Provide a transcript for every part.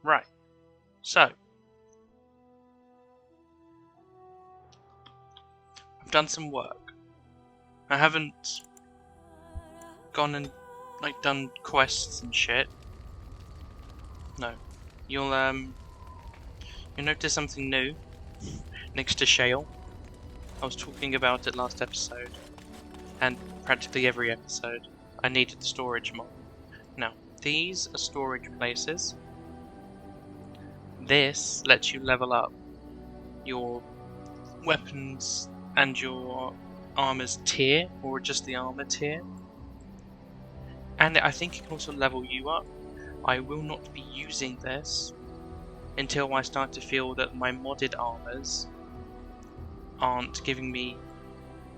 Right. So, I've done some work. I haven't gone and done quests and shit. No. You'll notice something new next to Shale. I was talking about it last episode, and practically every episode. I needed the storage mod. Now, these are storage places. This lets you level up your weapons and your armor's tier, or just the armor tier. And I think it can also level you up. I will not be using this until I start to feel that my modded armors aren't giving me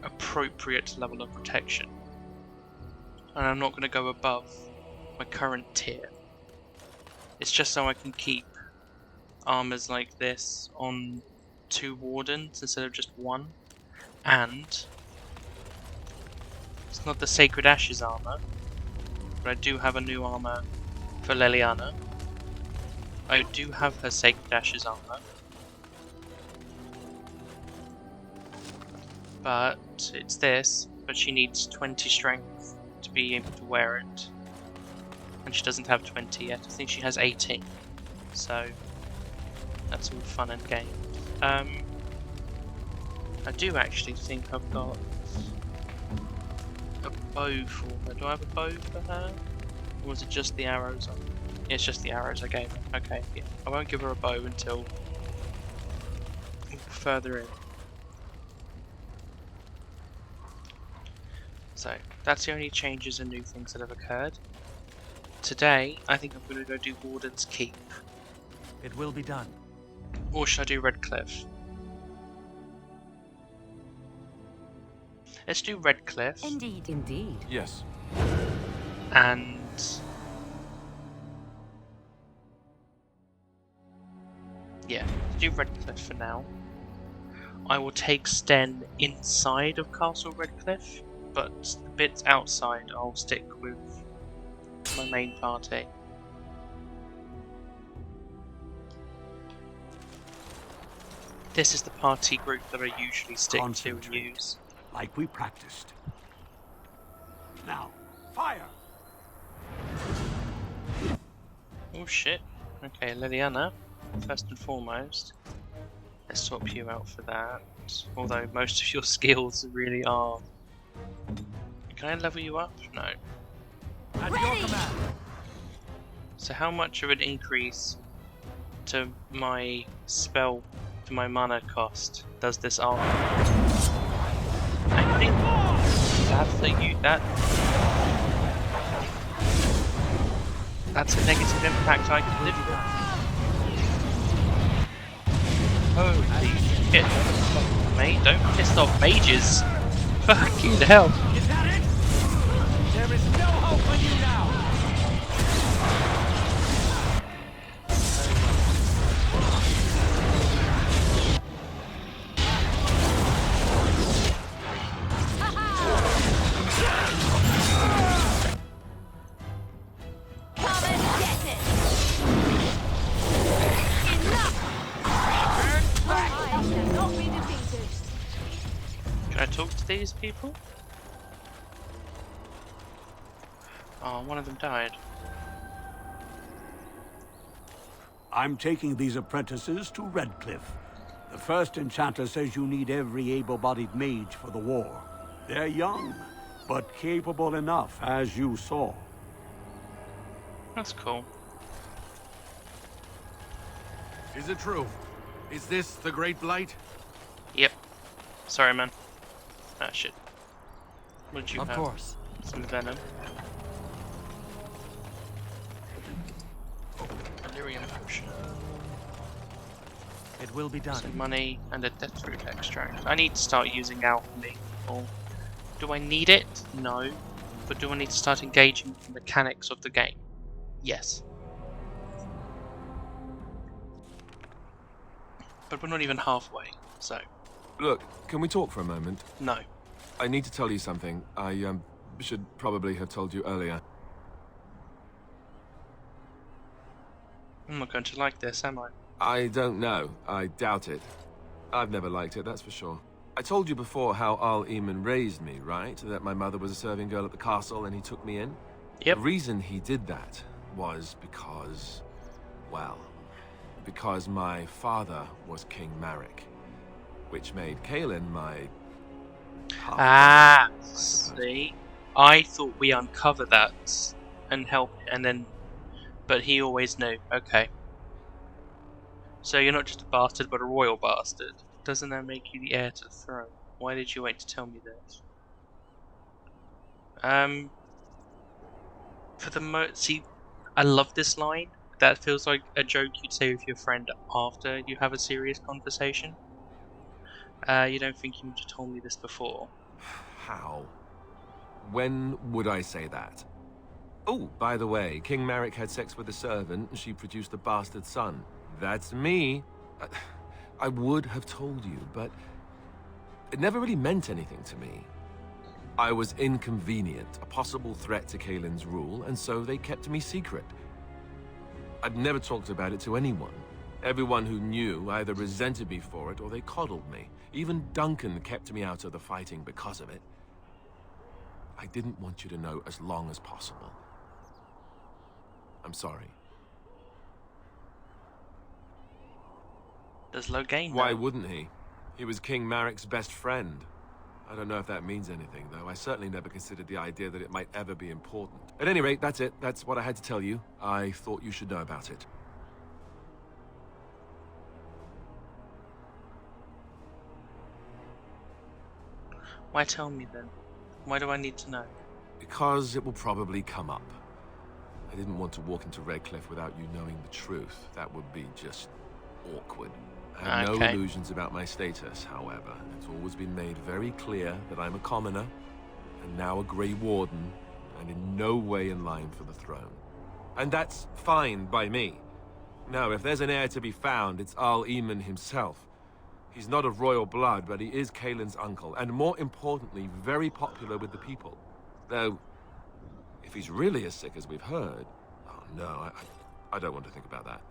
appropriate level of protection. And I'm not going to go above my current tier. It's just so I can keep armors like this on 2 wardens instead of just 1. And it's not the Sacred Ashes armor, but I do have a new armor for Leliana. I do have her Sacred Ashes armor, but it's this, but she needs 20 strength to be able to wear it, and she doesn't have 20 yet. I think she has 18, so that's all fun and games. I do actually think I've got a bow for her. Do I have a bow for her? Or was it just the arrows? Yeah, it's just the arrows I gave her. Okay, yeah. I won't give her a bow until further in. So, that's the only changes and new things that have occurred. Today, I think I'm going to go do Warden's Keep. It will be done. Or should I do Redcliffe? Let's do Redcliffe. Indeed, indeed. Yes. And yeah, do Redcliffe for now. I will take Sten inside of Castle Redcliffe, but the bits outside I'll stick with my main party. This is the party group that I usually stick to and use. Like we practiced. Now, fire! Oh shit. Okay, Liliana, first and foremost. Let's swap you out for that. Although most of your skills really are... Can I level you up? No. At your command. So how much of an increase to my spell, to my mana cost, does this armor? I think that's a negative impact I can live with. Holy shit. Mate, don't piss off mages. Fucking hell. Is that it? There is no hope for you now. Come and get it! Enough! I shall not be defeated. Can I talk to these people? Oh, one of them died. I'm taking these apprentices to Redcliffe. The first enchanter says you need every able-bodied mage for the war. They're young, but capable enough, as you saw. That's cool. Is it true? Is this the Great Blight? Yep. Sorry, man. Ah, shit. What did you have? Of course. Some venom. Delirium potion. It will be done. Some money and a deathroot extract. I need to start using alchemy. Or do I need it? No. But do I need to start engaging with the mechanics of the game? Yes. But we're not even halfway, so Look, can we talk for a moment? no. I need to tell you something. I should probably have told you earlier. I'm not going to like this, am I? I don't know. I doubt it. I've never liked it, that's for sure. I told you before how Al Eamon raised me, right? That my mother was a serving girl at the castle and he took me in? Yep. The reason he did that was because, well, because my father was King Marek, which made Kaelin my half. Ah, see? I thought we uncovered that and helped, and then, but he always knew. Okay. So you're not just a bastard, but a royal bastard. Doesn't that make you the heir to the throne? Why did you wait to tell me this? For the see, I love this line. That feels like a joke you'd say with your friend after you have a serious conversation. You don't think you would have told me this before? How? When would I say that? Oh, by the way, King Marek had sex with a servant and she produced a bastard son. That's me. I would have told you, but it never really meant anything to me. I was inconvenient, a possible threat to Kaelin's rule, and so they kept me secret. I'd never talked about it to anyone. Everyone who knew either resented me for it or they coddled me. Even Duncan kept me out of the fighting because of it. I didn't want you to know as long as possible. I'm sorry. There's low gain. Why though. wouldn't he? He was King Marek's best friend. I don't know if that means anything, though. I certainly never considered the idea that it might ever be important. At any rate, that's it. That's what I had to tell you. I thought you should know about it. Why tell me then? Why do I need to know? Because it will probably come up. I didn't want to walk into Redcliffe without you knowing the truth. That would be just awkward. I have no Okay. illusions about my status, however. It's always been made very clear that I'm a commoner, and now a Grey Warden, and in no way in line for the throne. And that's fine by me. No, if there's an heir to be found, it's Al Eamon himself. He's not of royal blood, but he is Kaelin's uncle, and more importantly, very popular with the people. Though, if he's really as sick as we've heard... Oh no, I don't want to think about that.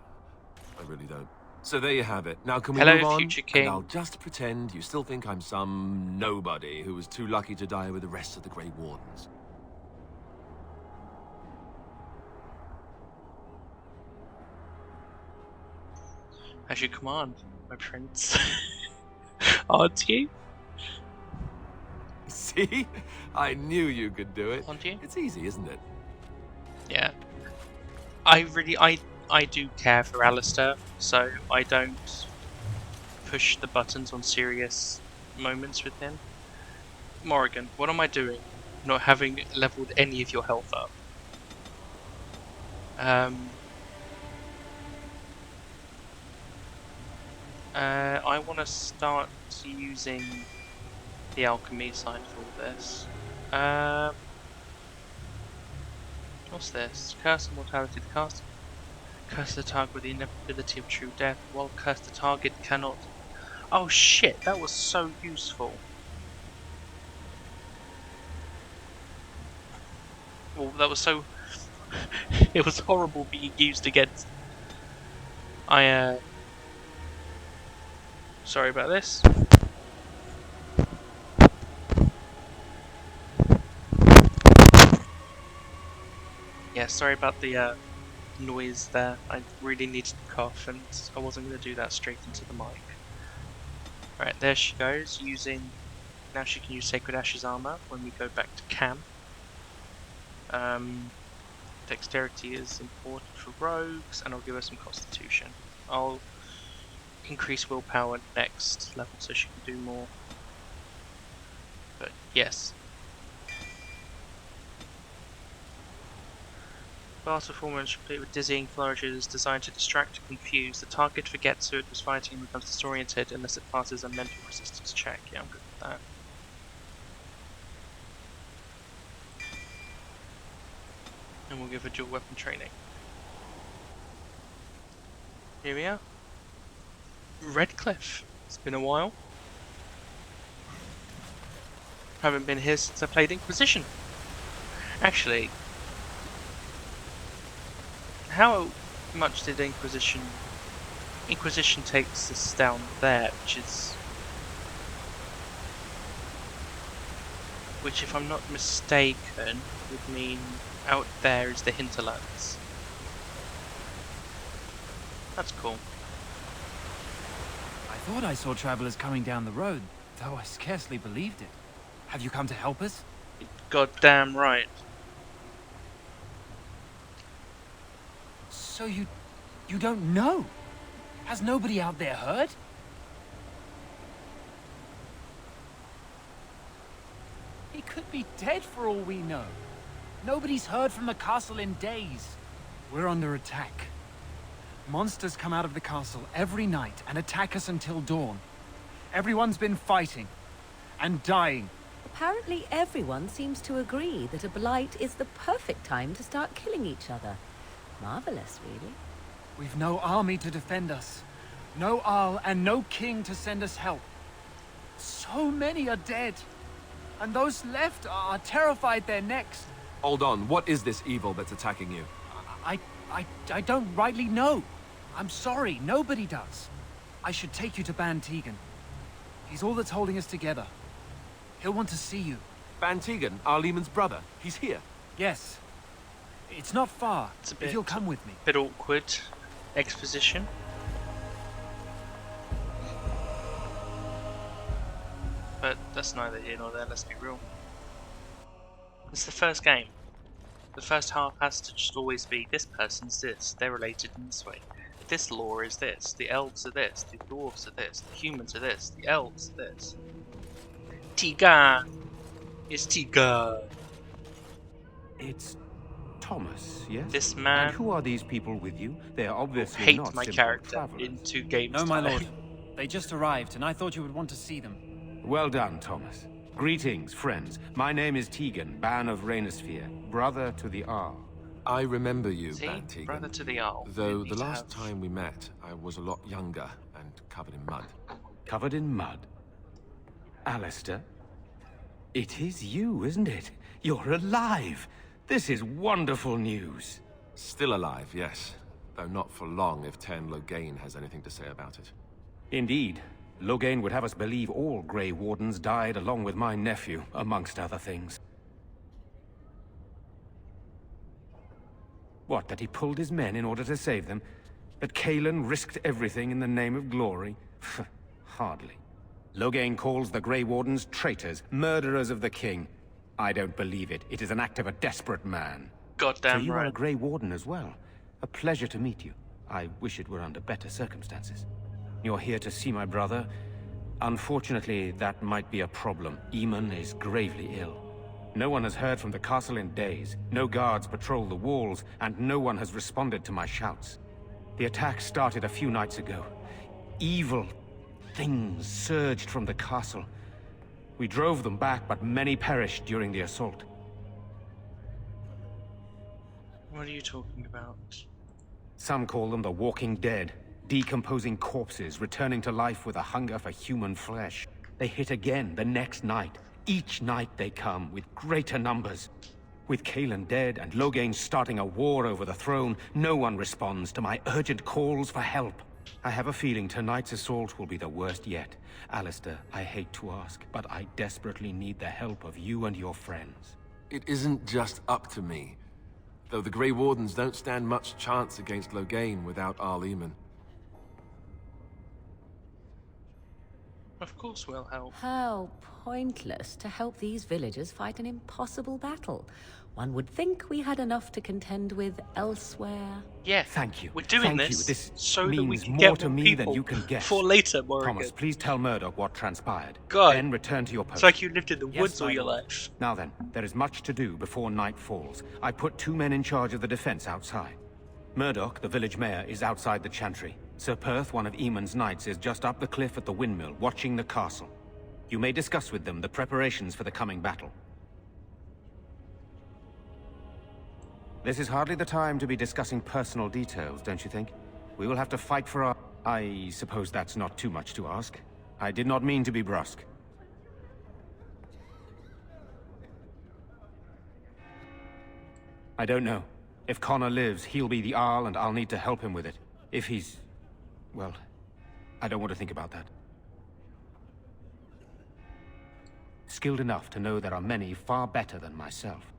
I really don't. So there you have it. Now can we Hello, move on? future king. And I'll just pretend you still think I'm some nobody who was too lucky to die with the rest of the Grey Wardens. As you command, my prince. Aren't you? See? I knew you could do it. Aren't you? It's easy, isn't it? Yeah. I do care for Alistair, so I don't push the buttons on serious moments with him. Morrigan, what am I doing? Not having leveled any of your health up. I want to start using the alchemy side for this. What's this? Curse of mortality. The cast. Curse the target with the inevitability of true death. While curse the target cannot. Oh shit! That was so useful. Well, that was so. It was horrible being used against. Sorry about this. Yeah, sorry about the noise there. I really needed to cough and I wasn't going to do that straight into the mic. Alright, there she goes, using... Now she can use Sacred Ashes armor when we go back to camp. Dexterity is important for rogues, and I'll give her some constitution. I'll increase willpower next level so she can do more. But yes. Fast performance complete with dizzying flourishes designed to distract and confuse. The target forgets who it was fighting and becomes disoriented unless it passes a mental resistance check. Yeah, I'm good with that. And we'll give her dual weapon training. Here we are. Redcliffe. It's been a while. Haven't been here since I played Inquisition. Actually, how much did Inquisition takes us down there, which if I'm not mistaken would mean out there is the hinterlands. That's cool. I thought I saw travelers coming down the road, though I scarcely believed it. Have you come to help us? Goddamn right. So you don't know? Has nobody out there heard? He could be dead for all we know. Nobody's heard from the castle in days. We're under attack. Monsters come out of the castle every night and attack us until dawn. Everyone's been fighting and dying. Apparently everyone seems to agree that a blight is the perfect time to start killing each other. Marvelous, really. We've no army to defend us. No Arl and no king to send us help. So many are dead. And those left are terrified they're next. Hold on, what is this evil that's attacking you? I don't rightly know. I'm sorry, nobody does. I should take you to Ban Tegan. He's all that's holding us together. He'll want to see you. Ban Tegan, Arlemon's brother. He's here. Yes. It's not far, It's a if you'll come with me. bit awkward exposition. But that's neither here nor there, let's be real. It's the first game. The first half has to just always be, this person's this, they're related in this way. This lore is this, the elves are this, the dwarves are this, the humans are this, the elves are this. Tiga! It's Tiga! It's Thomas, yes? This man And who are these people with you? They are obviously hate not my simple character travelers. in 2 games. No, my time. lord. They just arrived, and I thought you would want to see them. Well done, Thomas. Greetings, friends. My name is Tegan, Ban of Rainersphere, brother to the Arl. I remember you, See? Ban Tegan. Brother to the Arl. Though Didn't the need to last have- time we met, I was a lot younger and covered in mud. Covered in mud. Alistair? It is you, isn't it? You're alive! This is wonderful news. Still alive, yes. Though not for long if Ten Loghain has anything to say about it. Indeed. Loghain would have us believe all Grey Wardens died along with my nephew, amongst other things. What, that he pulled his men in order to save them? That Cailan risked everything in the name of glory? Hardly. Loghain calls the Grey Wardens traitors, murderers of the king. I don't believe it. It is an act of a desperate man. Goddamn So you are right. a Grey Warden as well. A pleasure to meet you. I wish it were under better circumstances. You're here to see my brother. Unfortunately, that might be a problem. Eamon is gravely ill. No one has heard from the castle in days. No guards patrol the walls, and no one has responded to my shouts. The attack started a few nights ago. Evil things surged from the castle. We drove them back, but many perished during the assault. What are you talking about? Some call them the Walking Dead. Decomposing corpses, returning to life with a hunger for human flesh. They hit again the next night. Each night they come, with greater numbers. With Cailan dead and Loghain starting a war over the throne, no one responds to my urgent calls for help. I have a feeling tonight's assault will be the worst yet. Alistair, I hate to ask, but I desperately need the help of you and your friends. It isn't just up to me. Though the Grey Wardens don't stand much chance against Loghain without Arleman. Of course we'll help. How pointless to help these villagers fight an impossible battle. One would think we had enough to contend with elsewhere. Yeah, Thank you. we're doing Thank this, you. This so that we means can more get to more me people than you can guess. for later, Morrigan. Thomas, please tell Murdoch what transpired. God. Then return to your post. It's like you lived in the Yes, woods all my your lord. life. Now then, there is much to do before night falls. I put 2 men in charge of the defense outside. Murdoch, the village mayor, is outside the chantry. Sir Perth, one of Eamon's knights, is just up the cliff at the windmill, watching the castle. You may discuss with them the preparations for the coming battle. This is hardly the time to be discussing personal details, don't you think? We will have to fight for our... I suppose that's not too much to ask. I did not mean to be brusque. I don't know. If Connor lives, he'll be the Arl, and I'll need to help him with it. If he's... well, I don't want to think about that. Skilled enough to know there are many far better than myself.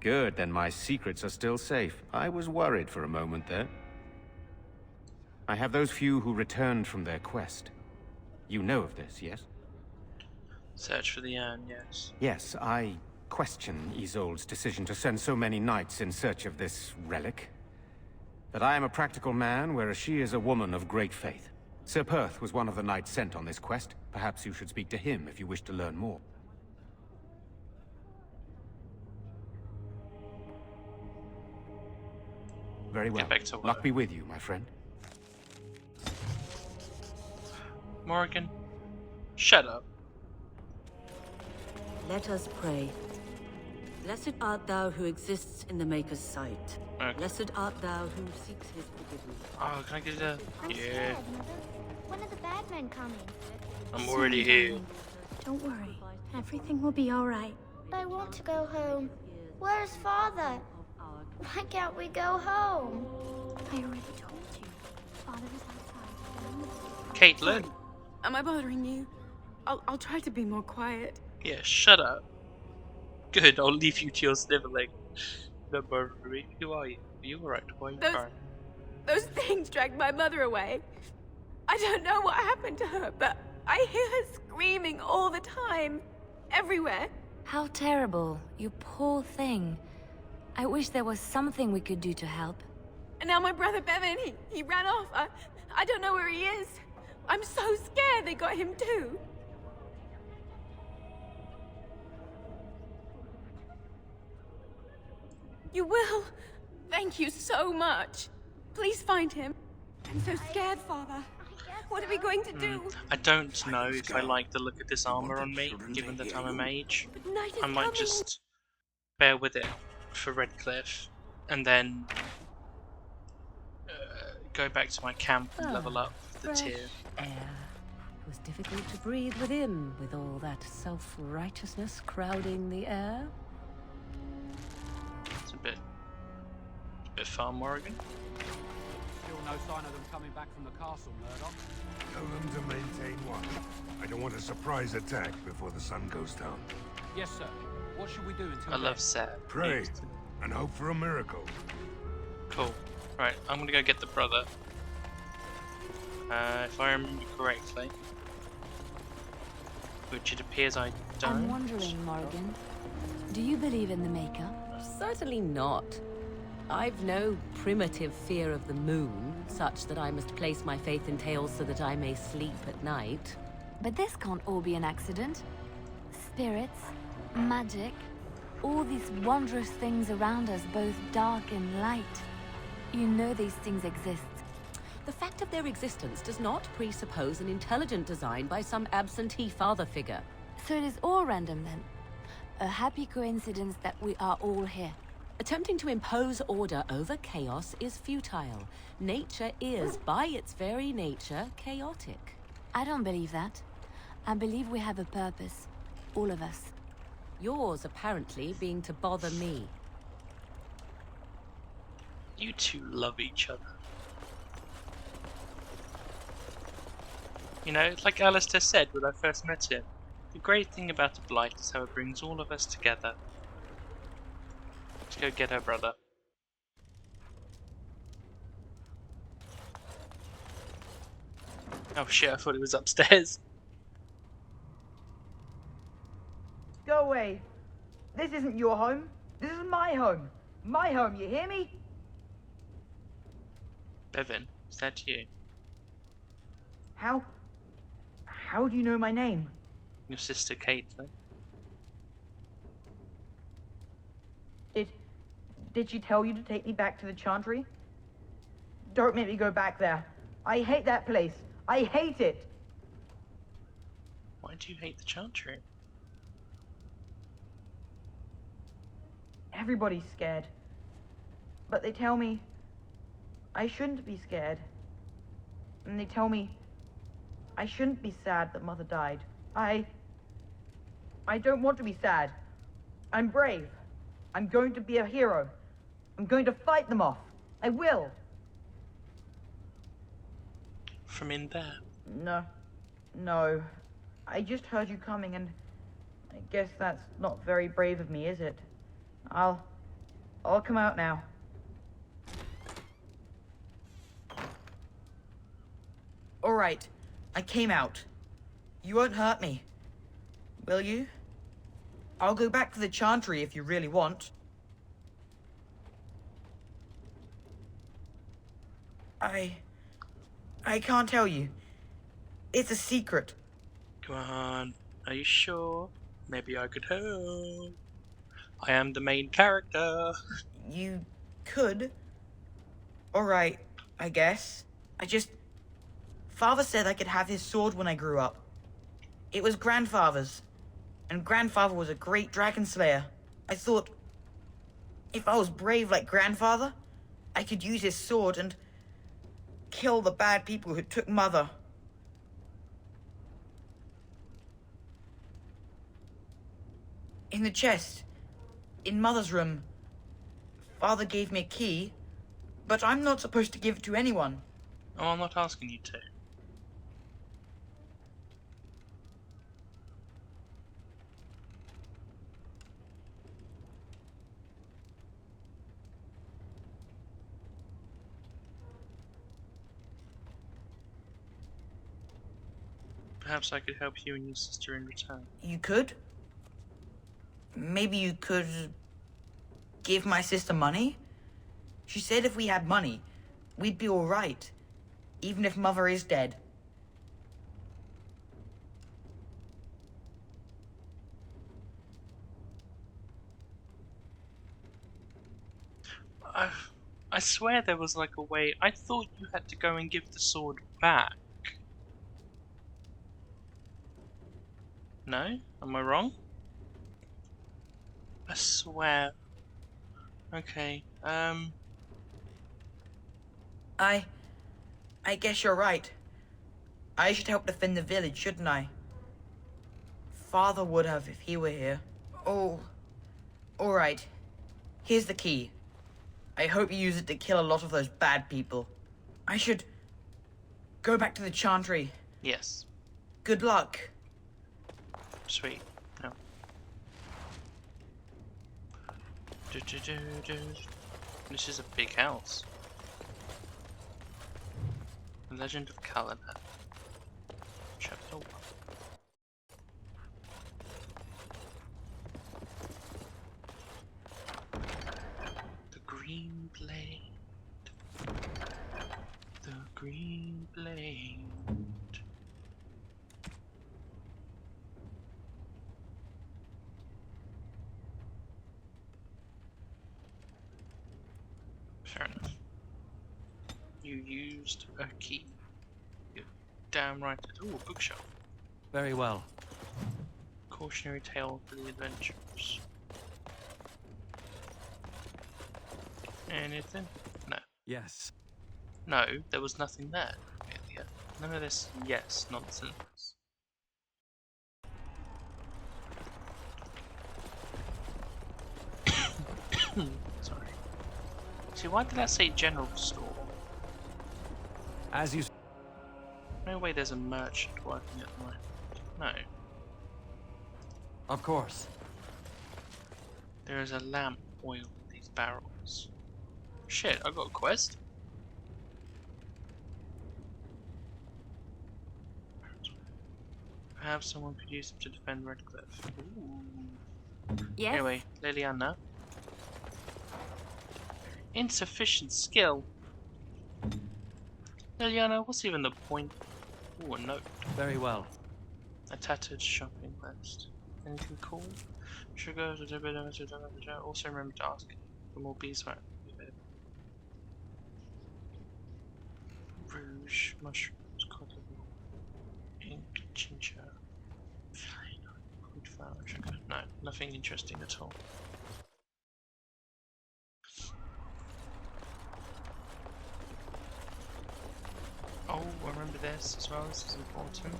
Good, then my secrets are still safe. I was worried for a moment there. I have those few who returned from their quest. You know of this, yes? Search for the urn, yes. Yes, I question Isolde's decision to send so many knights in search of this relic. But I am a practical man, whereas she is a woman of great faith. Sir Perth was one of the knights sent on this quest. Perhaps you should speak to him if you wish to learn more. Very well. Get back to work. Luck be with you, my friend. Morrigan, shut up. Let us pray. Blessed art thou who exists in the Maker's sight. Okay. Blessed art thou who seeks his forgiveness. Oh, can I get a... I'm Yeah, scared, Mother. When are the bad men coming? I'm already here. Don't worry. Everything will be alright. I want to go home. Where's Father? Why can't we go home? I already told you. Father is outside. Caitlin? Am I bothering you? I'll try to be more quiet. Yeah, shut up. Good, I'll leave you to your sniveling. No, Marie, who are you? Are you alright? Why are you crying? Those things dragged my mother away. I don't know what happened to her, but I hear her screaming all the time. Everywhere. How terrible. You poor thing. I wish there was something we could do to help. And now my brother Bevan, he ran off. I don't know where he is. I'm so scared they got him too. You will? Thank you so much. Please find him. I'm so scared, Father. What are we going to do? I don't know if I like the look of this armor on me, given that I'm a mage. But night is I might coming. just bear with it for Redcliffe, and then go back to my camp and level up the Fresh tier. air. It was difficult to breathe within, with all that self-righteousness crowding the air. It's a bit far, Morrigan. Still no sign of them coming back from the castle, Murdoch. Tell them to maintain watch. I don't want a surprise attack before the sun goes down. Yes, sir. What should we do until I love then? Seth. Pray and hope for a miracle. Cool. Right, I'm gonna go get the brother. If I remember correctly, which it appears I don't. I'm wondering, Morrigan, do you believe in the Maker? Certainly not. I've no primitive fear of the moon, such that I must place my faith in tales so that I may sleep at night. But this can't all be an accident. Spirits, magic, all these wondrous things around us, both dark and light. You know these things exist. The fact of their existence does not presuppose an intelligent design by some absentee father figure. So it is all random then. A happy coincidence that we are all here. Attempting to impose order over chaos is futile. Nature is, by its very nature, chaotic. I don't believe that. I believe we have a purpose. All of us. Yours, apparently, being to bother me. You two love each other. You know, like Alistair said when I first met him, the great thing about a blight is how it brings all of us together. Let's go get her brother. Oh shit, I thought he was upstairs. Go away. This isn't your home. This is my home. My home, you hear me? Bevan, is that you? How do you know my name? Your sister Caitlin? Did she tell you to take me back to the Chantry? Don't make me go back there. I hate that place. I hate it. Why do you hate the Chantry? Everybody's scared. But they tell me I shouldn't be scared. And they tell me I shouldn't be sad that Mother died. I don't want to be sad. I'm brave. I'm going to be a hero. I'm going to fight them off. I will. From in there? No. I just heard you coming, and I guess that's not very brave of me, is it? I'll come out now. All right, I came out. You won't hurt me, will you? I'll go back to the Chantry if you really want. I can't tell you. It's a secret. Come on, are you sure? Maybe I could help. I am the main character. You could. Alright, I guess. Father said I could have his sword when I grew up. It was Grandfather's. And Grandfather was a great dragon slayer. I thought, if I was brave like Grandfather, I could use his sword and kill the bad people who took Mother. In the chest, in Mother's room, Father gave me a key, but I'm not supposed to give it to anyone. Oh, I'm not asking you to. Perhaps I could help you and your sister in return. You could? Maybe you could give my sister money? She said if we had money, we'd be all right, even if Mother is dead. I swear there was like a way. I thought you had to go and give the sword back. No? Am I wrong? I swear. Okay, I guess you're right. I should help defend the village, shouldn't I? Father would have if he were here. Oh, alright. Here's the key. I hope you use it to kill a lot of those bad people. I should go back to the Chantry. yes. Good luck. Sweet. No. This is a big house. The Legend of Kalina. Chapter 1. The Green Blade. The Green Blade. Fair enough. You used a key. You're damn right. Ooh, a bookshelf. Very well. Cautionary tale for the adventurers. Anything? No. Yes. No, there was nothing there. Amelia. None of this yes nonsense. Sorry. See, why did I say general store? As you... No way there's a merchant working at the moment. No. Of course. There is a lamp oil in these barrels. Shit, I got a quest. Perhaps someone could use them to defend Redcliffe. Ooh. Yes? Anyway, Liliana. Insufficient skill. Liliana, what's even the point? Ooh, a note. Very well. A tattered shopping list. Anything cool? Sugar, also remember to ask for more beeswax. Rouge, mushrooms, cod liver, ink, ginger, fruit flour, sugar. No, nothing interesting at all. Oh, remember this as well, this is important.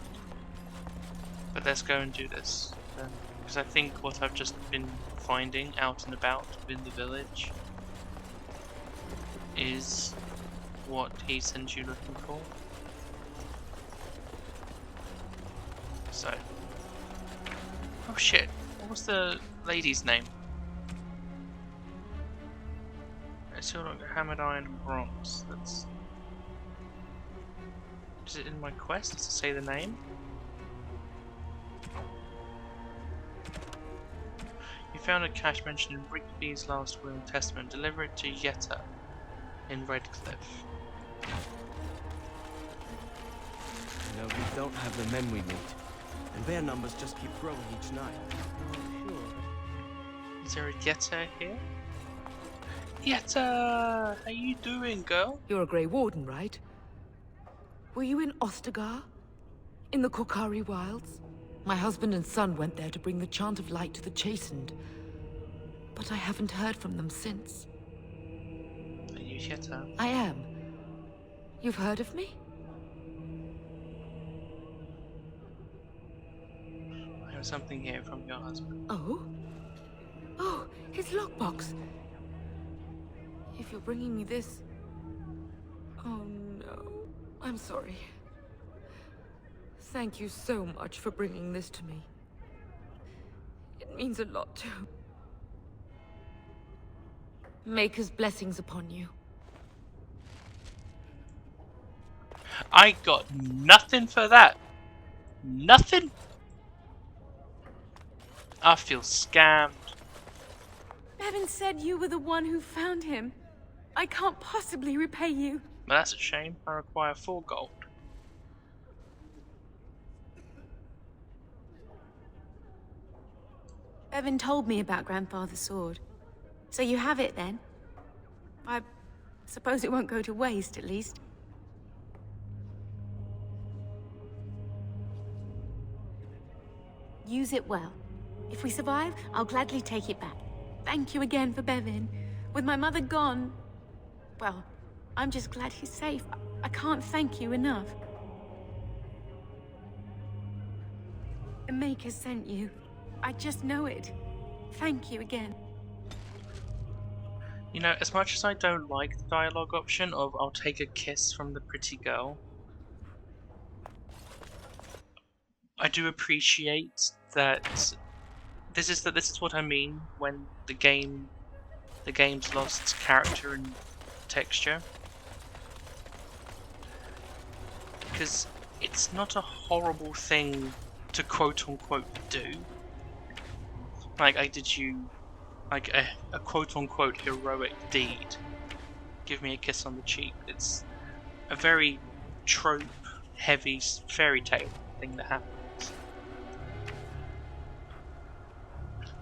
But let's go and do this then. Because I think what I've just been finding out and about within the village is what he sent you looking for. So. Oh shit, what was the lady's name? It's all like hammered iron and bronze. That's. Is it in my quest? Does it say the name? You found a cache mentioned in Rigby's last will and testament. Deliver it to Yetta in Redcliffe. You know, we don't have the men we need, and their numbers just keep growing each night. Oh, sure. Is there a Yetta here? Yetta! How you doing, girl? You're a Grey Warden, right? Were you in Ostagar? In the Korkari Wilds? My husband and son went there to bring the chant of light to the chastened. But I haven't heard from them since. Are you Yetta? I am. You've heard of me? I have something here from your husband. Oh? Oh, his lockbox. If you're bringing me this... Oh no. I'm sorry. Thank you so much for bringing this to me. It means a lot to... Maker's blessings upon you. I got nothing for that. Nothing. I feel scammed. Bevan said you were the one who found him. I can't possibly repay you. But that's a shame. I require 4 gold. Bevan told me about Grandfather's sword. So you have it then? I suppose it won't go to waste, at least. Use it well. If we survive, I'll gladly take it back. Thank you again for Bevan. With my mother gone... Well, I'm just glad he's safe. I can't thank you enough. The Maker sent you. I just know it. Thank you again. You know, as much as I don't like the dialogue option of I'll take a kiss from the pretty girl, I do appreciate that this is what I mean when the game's lost its character and texture. Because it's not a horrible thing to quote unquote do. Like I did you like a quote unquote heroic deed. Give me a kiss on the cheek. It's a very trope heavy fairy tale thing that happens.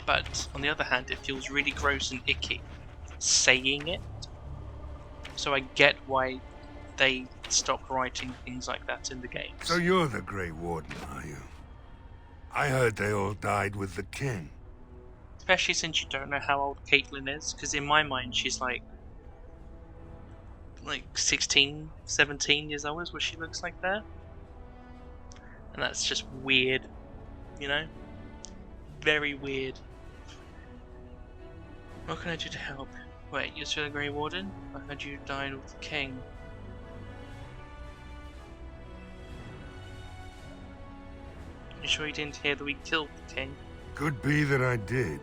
But on the other hand, it feels really gross and icky saying it. So I get why they stopped writing things like that in the games. So you're the Grey Warden, are you? I heard they all died with the king. Especially since you don't know how old Caitlyn is, because in my mind she's like 16, 17 years old is what she looks like there. And that's just weird, you know? Very weird. What can I do to help? Wait, you're still a Grey Warden? I heard you died with the king. You sure you didn't hear that we killed the king? Could be that I did.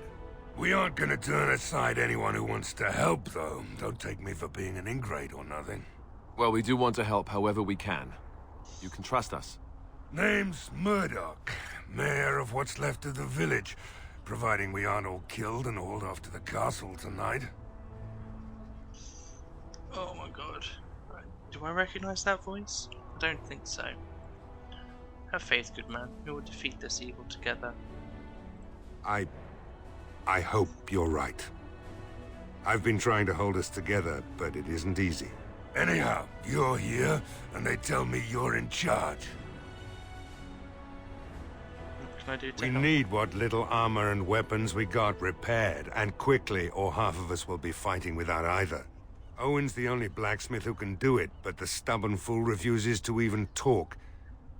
We aren't gonna turn aside anyone who wants to help, though. Don't take me for being an ingrate or nothing. Well, we do want to help however we can. You can trust us. Name's Murdoch, mayor of what's left of the village, providing we aren't all killed and hauled off to the castle tonight. Oh my god. Do I recognize that voice? I don't think so. Have faith, good man. We will defeat this evil together. I hope you're right. I've been trying to hold us together, but it isn't easy. Anyhow, you're here, and they tell me you're in charge. What can I do to We help? need what little armor and weapons we got repaired, and quickly, or half of us will be fighting without either. Owen's the only blacksmith who can do it, but the stubborn fool refuses to even talk.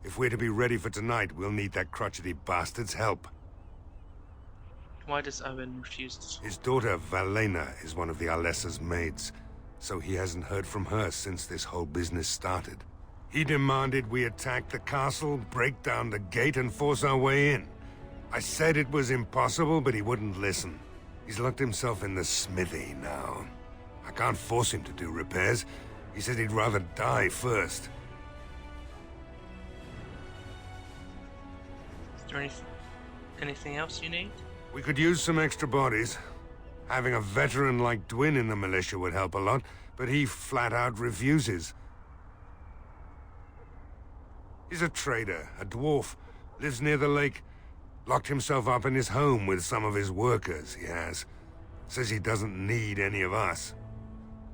If we're to be ready for tonight, we'll need that crotchety bastard's help. Why does Owen refuse to talk? His daughter, Valena, is one of the Alessa's maids, so he hasn't heard from her since this whole business started. He demanded we attack the castle, break down the gate, and force our way in. I said it was impossible, but he wouldn't listen. He's locked himself in the smithy now. I can't force him to do repairs. He said he'd rather die first. Is there anything else you need? We could use some extra bodies. Having a veteran like Dwin in the militia would help a lot, but he flat out refuses. He's a trader, a dwarf, lives near the lake. Locked himself up in his home with some of his workers, he has. Says he doesn't need any of us.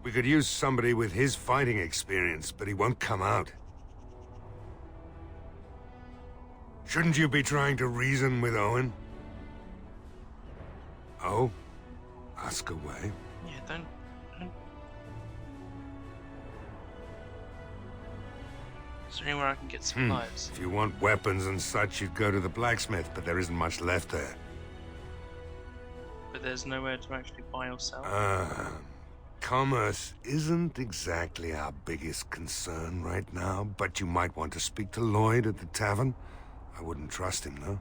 We could use somebody with his fighting experience, but he won't come out. Shouldn't you be trying to reason with Owen? Oh? Ask away. Yeah, don't. Is there anywhere I can get supplies? If you want weapons and such, you'd go to the blacksmith, but there isn't much left there. But there's nowhere to actually buy or sell. Commerce isn't exactly our biggest concern right now, but you might want to speak to Lloyd at the tavern. I wouldn't trust him, though.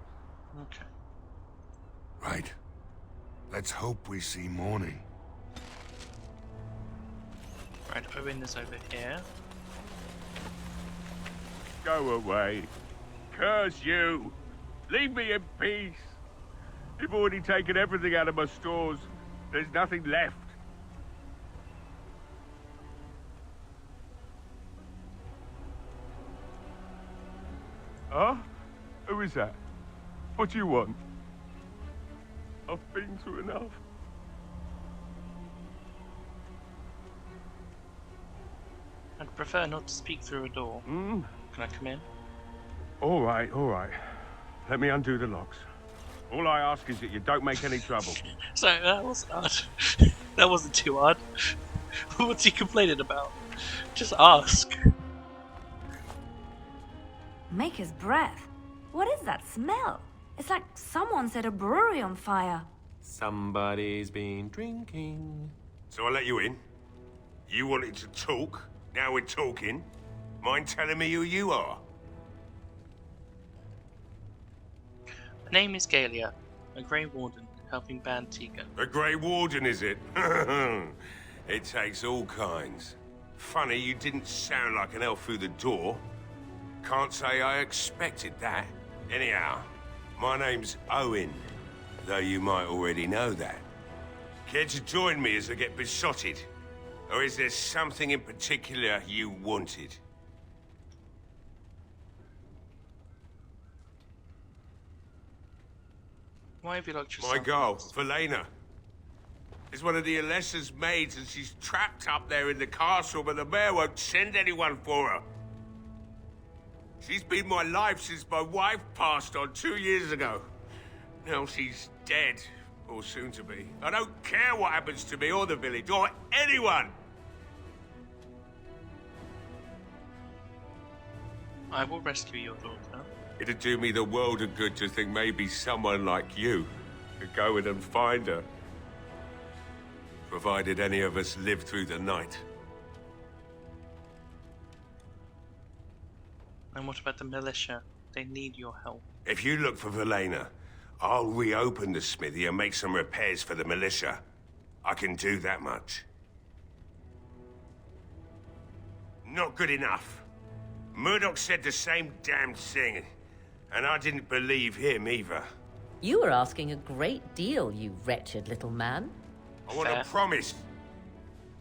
Okay. Right. Let's hope we see morning. Right, Owen is over here. Go away. Curse you. Leave me in peace. You've already taken everything out of my stores. There's nothing left. Huh? Who is that? What do you want? I've been through enough. I'd prefer not to speak through a door. Can I come in? All right, all right. Let me undo the locks. All I ask is that you don't make any trouble. So that wasn't hard. That wasn't too hard. What's he complaining about? Just ask. Maker's breath. What is that smell? It's like someone set a brewery on fire. Somebody's been drinking. So I let you in. You wanted to talk. Now we're talking. Mind telling me who you are? My name is Galia, a Grey Warden, helping Band Tiga. A Grey Warden, is it? It takes all kinds. Funny, you didn't sound like an elf through the door. Can't say I expected that. Anyhow, my name's Owen, though you might already know that. Care to join me as I get besotted? Or is there something in particular you wanted? Why have you locked yourself? My girl, Valena, is one of the Alessa's maids, and she's trapped up there in the castle, but the mayor won't send anyone for her. She's been my life since my wife passed on 2 years ago. Now she's dead, or soon to be. I don't care what happens to me or the village, or anyone! I will rescue your daughter. It'd do me the world of good to think maybe someone like you could go in and find her. Provided any of us live through the night. And what about the militia? They need your help. If you look for Valena, I'll reopen the smithy and make some repairs for the militia. I can do that much. Not good enough. Murdoch said the same damn thing, and I didn't believe him either. You were asking a great deal, you wretched little man. I want a promise.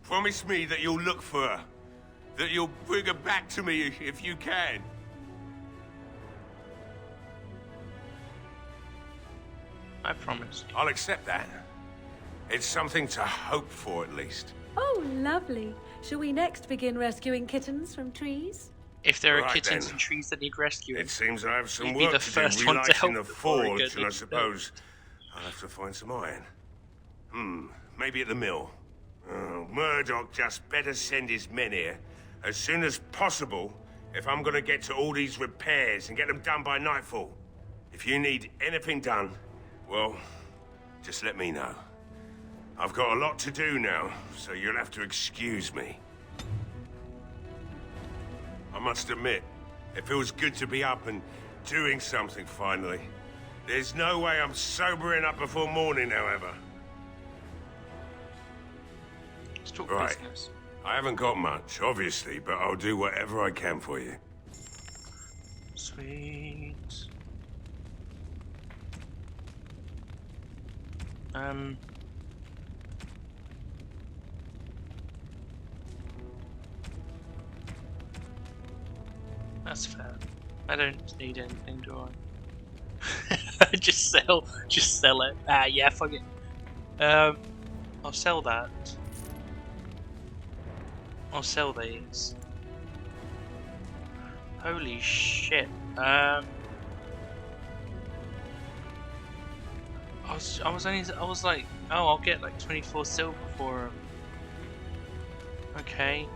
Promise me that you'll look for her. That you'll bring her back to me if you can. I promise. I'll accept that. It's something to hope for, at least. Oh, lovely. Shall we next begin rescuing kittens from trees? If there are Right, kittens then. and trees that need rescuing, It seems I have some you'd be work the to first do one to relighting help the before we forge, get and I into suppose I'll have to find some iron. Maybe at the mill. Oh, Murdoch just better send his men here as soon as possible if I'm gonna get to all these repairs and get them done by nightfall. If you need anything done, well, just let me know. I've got a lot to do now, so you'll have to excuse me. I must admit, it feels good to be up and doing something finally. There's no way I'm sobering up before morning, however. Let's talk right. business. I haven't got much, obviously, but I'll do whatever I can for you. Sweet. That's fair. I don't need anything, do I? just sell it. Ah, yeah, fuck it. I'll sell that. I'll sell these. Holy shit. I was like, oh, I'll get like 24 silver for them. Okay.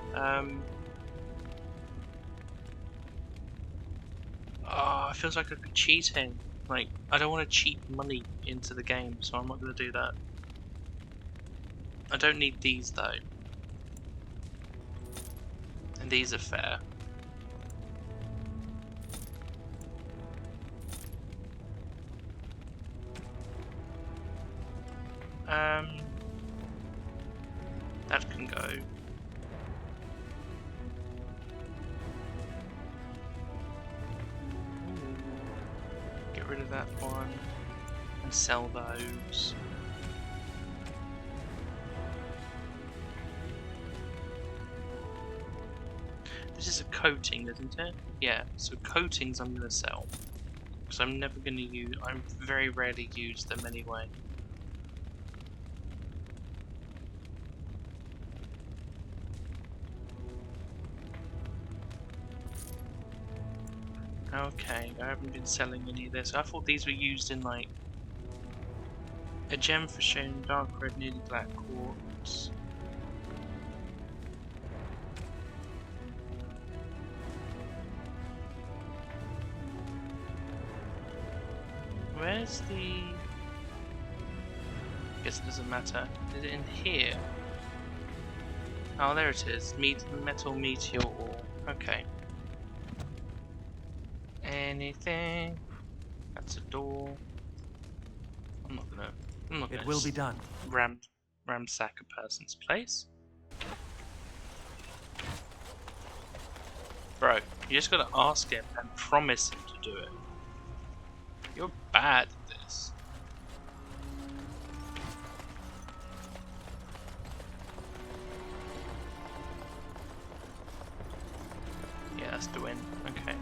Oh, it feels like I'd be cheating. Like, I don't want to cheat money into the game, so I'm not going to do that. I don't need these though. And these are fair. That can go. Ooh. Get rid of that one and sell those. This is a coating, isn't it? Yeah, so coatings I'm going to sell. Because I'm never going to use, I very rarely use them anyway. Okay, I haven't been selling any of this. I thought these were used in like a gem for showing dark red, nearly black quartz. Where's the... Guess it doesn't matter. Is it in here? Oh, there it is. Metal meteor ore. Okay. Anything? That's a door. I'm not gonna. It will be done. Ramsack a person's place. Bro, you just gotta ask him and promise him to do it. You're bad at this. Yeah, that's the win. Okay.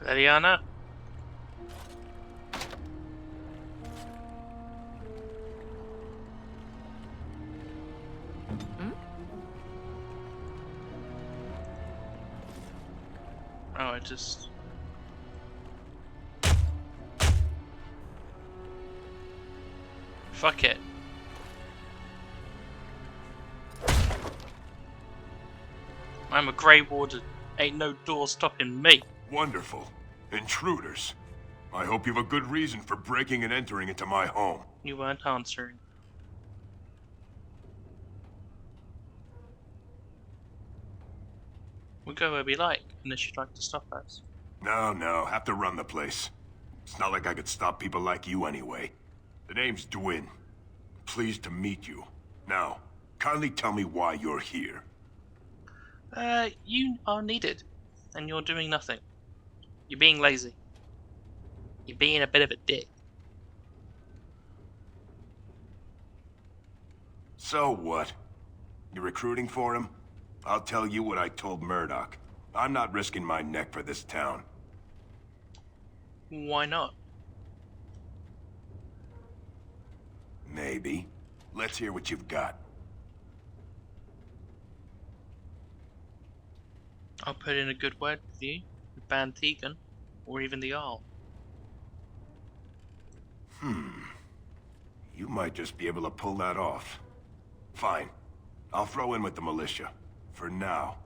Liliana? Oh, I just... Fuck it. I'm a Grey Warden. Ain't no door stopping me. Wonderful. Intruders. I hope you have a good reason for breaking and entering into my home. You weren't answering. We'll go where we like, unless you'd like to stop us. No, have to run the place. It's not like I could stop people like you anyway. The name's Dwin. Pleased to meet you. Now, kindly tell me why you're here. You are needed, and you're doing nothing. You're being lazy. You're being a bit of a dick. So what? You're recruiting for him? I'll tell you what I told Murdoch. I'm not risking my neck for this town. Why not? Maybe. Let's hear what you've got. I'll put in a good word with you, with Ban Tegan, or even the Arl. You might just be able to pull that off. Fine. I'll throw in with the militia. For now.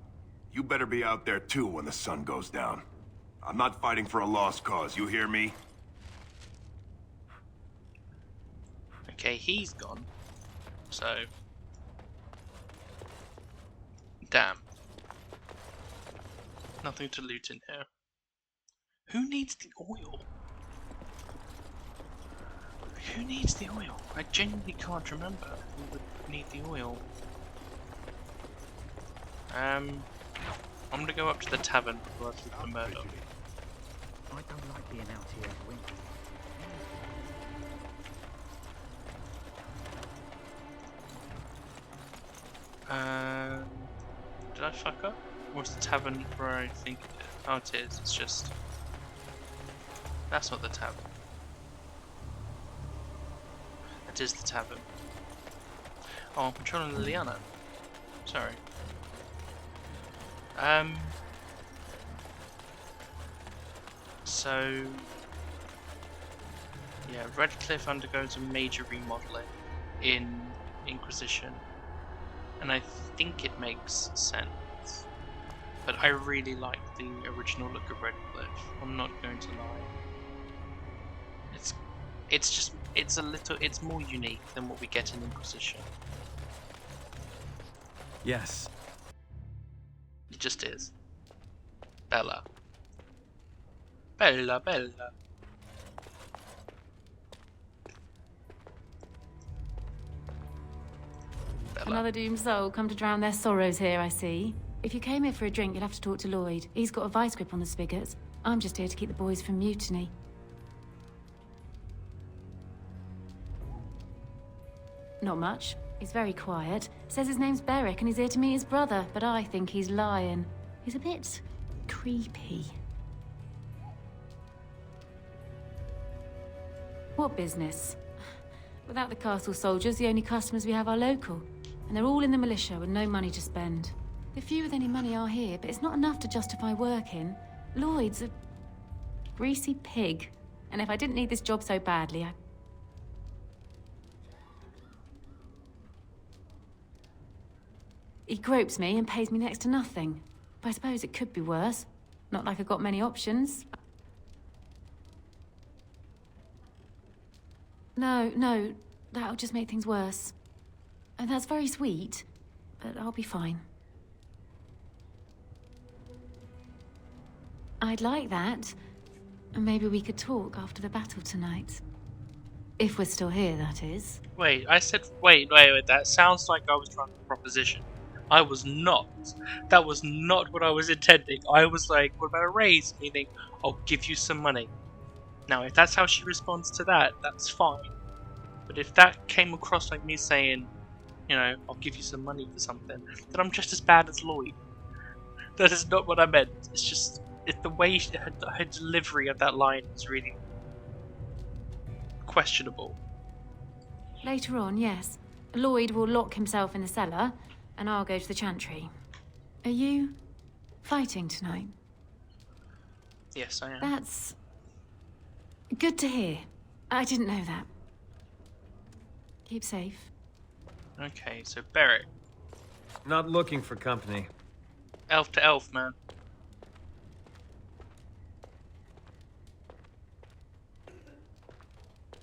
You better be out there too when the sun goes down. I'm not fighting for a lost cause, you hear me? Okay, he's gone. So... damn. Nothing to loot in here. Who needs the oil? Who needs the oil? I genuinely can't remember who would need the oil. I'm gonna go up to the tavern before I flip the murder. I don't like being out here in winter. Did I fuck up? Or is the tavern where I think it is? Oh, it is. It's just... that's not the tavern. It is the tavern. Oh, I'm patrolling Liliana. Sorry. So... yeah, Redcliffe undergoes a major remodeling in Inquisition. And I think it makes sense. But I really like the original look of Redcliffe. I'm not going to lie. It's more unique than what we get in Inquisition. Yes. It just is. Bella. Bella, Bella. Another doomed soul come to drown their sorrows here, I see. If you came here for a drink, you'd have to talk to Lloyd. He's got a vice grip on the spigots. I'm just here to keep the boys from mutiny. Not much. He's very quiet. Says his name's Beric and he's here to meet his brother, but I think he's lying. He's a bit creepy. What business? Without the castle soldiers, the only customers we have are local. And they're all in the militia with no money to spend. The few with any money are here, but it's not enough to justify working. Lloyd's a greasy pig. And if I didn't need this job so badly, he gropes me and pays me next to nothing. But I suppose it could be worse. Not like I've got many options. No, that'll just make things worse. And that's very sweet, but I'll be fine. I'd like that. And maybe we could talk after the battle tonight. If we're still here, that is. Wait, I said, wait, that sounds like I was trying to proposition. I was not. That was not what I was intending. I was like, what about a raise? Meaning, I'll give you some money. Now, if that's how she responds to that, that's fine. But if that came across like me saying, you know, I'll give you some money for something, then I'm just as bad as Lloyd. That is not what I meant. It's just, the way her delivery of that line is really questionable. Later on, yes. Lloyd will lock himself in the cellar, and I'll go to the chantry. Are you fighting tonight? Yes, I am. That's good to hear. I didn't know that. Keep safe. Okay, so Beric. Not looking for company. Elf to elf, man.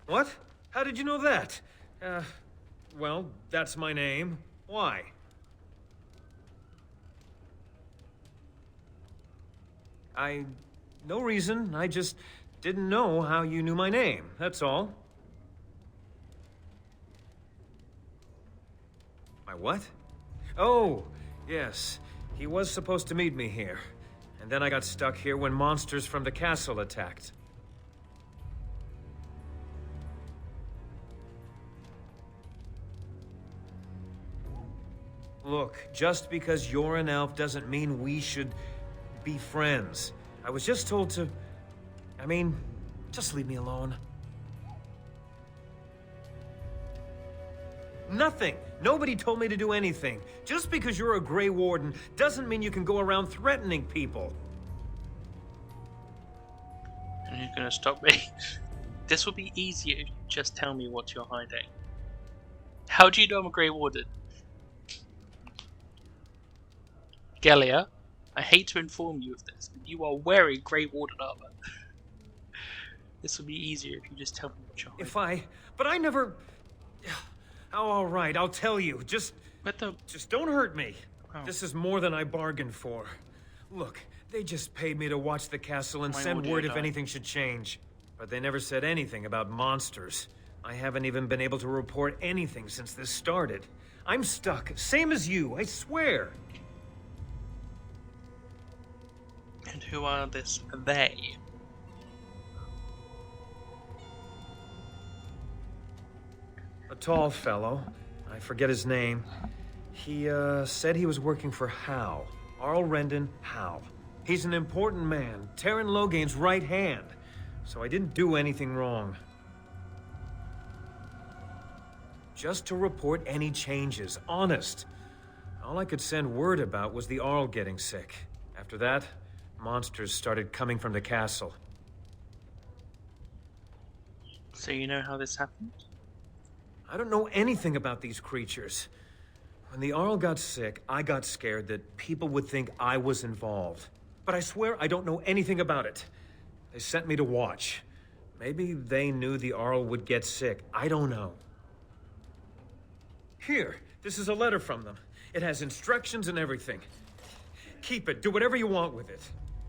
What? How did you know that? Well, that's my name. Why? No reason. I just didn't know how you knew my name, that's all. My what? Oh, yes. He was supposed to meet me here. And then I got stuck here when monsters from the castle attacked. Look, just because you're an elf doesn't mean we should be friends. I was just told to... I mean, just leave me alone. Nothing! Nobody told me to do anything. Just because you're a Grey Warden doesn't mean you can go around threatening people. And you're gonna stop me? This will be easier if you just tell me what you're hiding. How do you know I'm a Grey Warden? Gelia, I hate to inform you of this, but you are wearing Grey Warden armor. This will be easier if you just tell me what you're hiding. But I never... Oh, all right, I'll tell you. Just don't hurt me. Oh. This is more than I bargained for. Look, they just paid me to watch the castle and send word if anything should change. But they never said anything about monsters. I haven't even been able to report anything since this started. I'm stuck, same as you, I swear. And who are this they? A tall fellow. I forget his name. He, said he was working for Howe. Arl Rendon Howe. He's an important man, Terran Logain's right hand. So I didn't do anything wrong. Just to report any changes, honest. All I could send word about was the Arl getting sick. After that, monsters started coming from the castle. So you know how this happened? I don't know anything about these creatures. When the Arl got sick, I got scared that people would think I was involved. But I swear I don't know anything about it. They sent me to watch. Maybe they knew the Arl would get sick. I don't know. Here, this is a letter from them. It has instructions and everything. Keep it. Do whatever you want with it.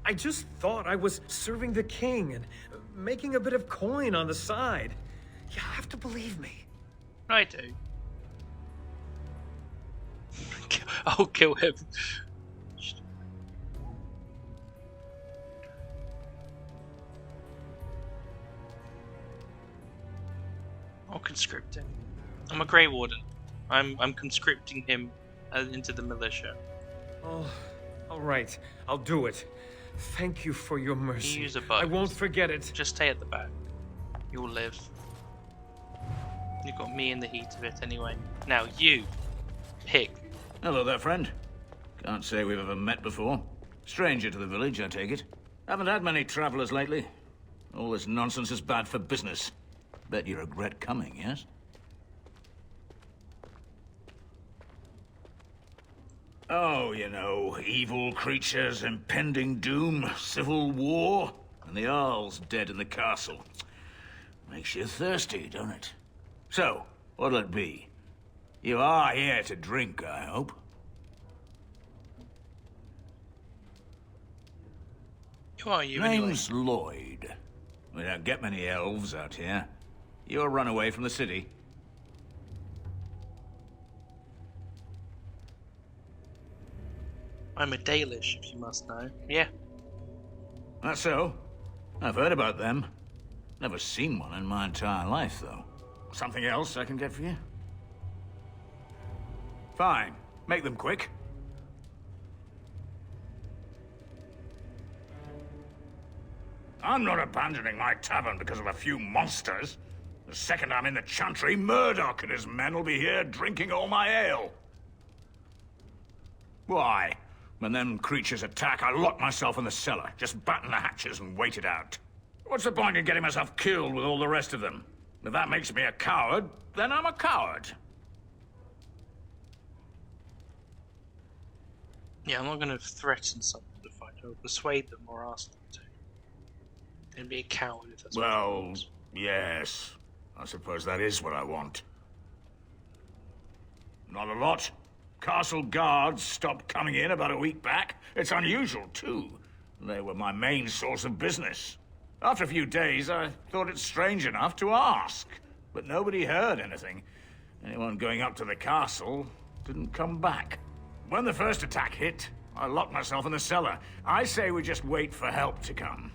I just thought I was serving the king and making a bit of coin on the side. You have to believe me. I do. I'll kill him. I'll conscript him. I'm a Grey Warden. I'm conscripting him into the militia. Oh, all right. I'll do it. Thank you for your mercy. Use a boat. I won't forget it. Just stay at the back. You'll live. You've got me in the heat of it anyway. Now you, Pig. Hello there, friend. Can't say we've ever met before. Stranger to the village, I take it. Haven't had many travelers lately. All this nonsense is bad for business. Bet you regret coming, yes? Oh, you know, evil creatures, impending doom, civil war, and the Arl's dead in the castle. Makes you thirsty, don't it? So, what'll it be? You are here to drink, I hope. Who are you, Name's Lloyd. We don't get many elves out here. You're a runaway from the city. I'm a Dalish, if you must know. Yeah. That's so. I've heard about them. Never seen one in my entire life, though. Something else I can get for you? Fine. Make them quick. I'm not abandoning my tavern because of a few monsters. The second I'm in the Chantry, Murdoch and his men will be here drinking all my ale. Why? When them creatures attack, I lock myself in the cellar, just batten the hatches and wait it out. What's the point in getting myself killed with all the rest of them? If that makes me a coward, then I'm a coward. Yeah, I'm not going to threaten someone to fight. I'll persuade them or ask them to. And be a coward if that's what you want. Yes. I suppose that is what I want. Not a lot. Castle guards stopped coming in about a week back. It's unusual, too. They were my main source of business. After a few days, I thought it strange enough to ask. But nobody heard anything. Anyone going up to the castle didn't come back. When the first attack hit, I locked myself in the cellar. I say we just wait for help to come.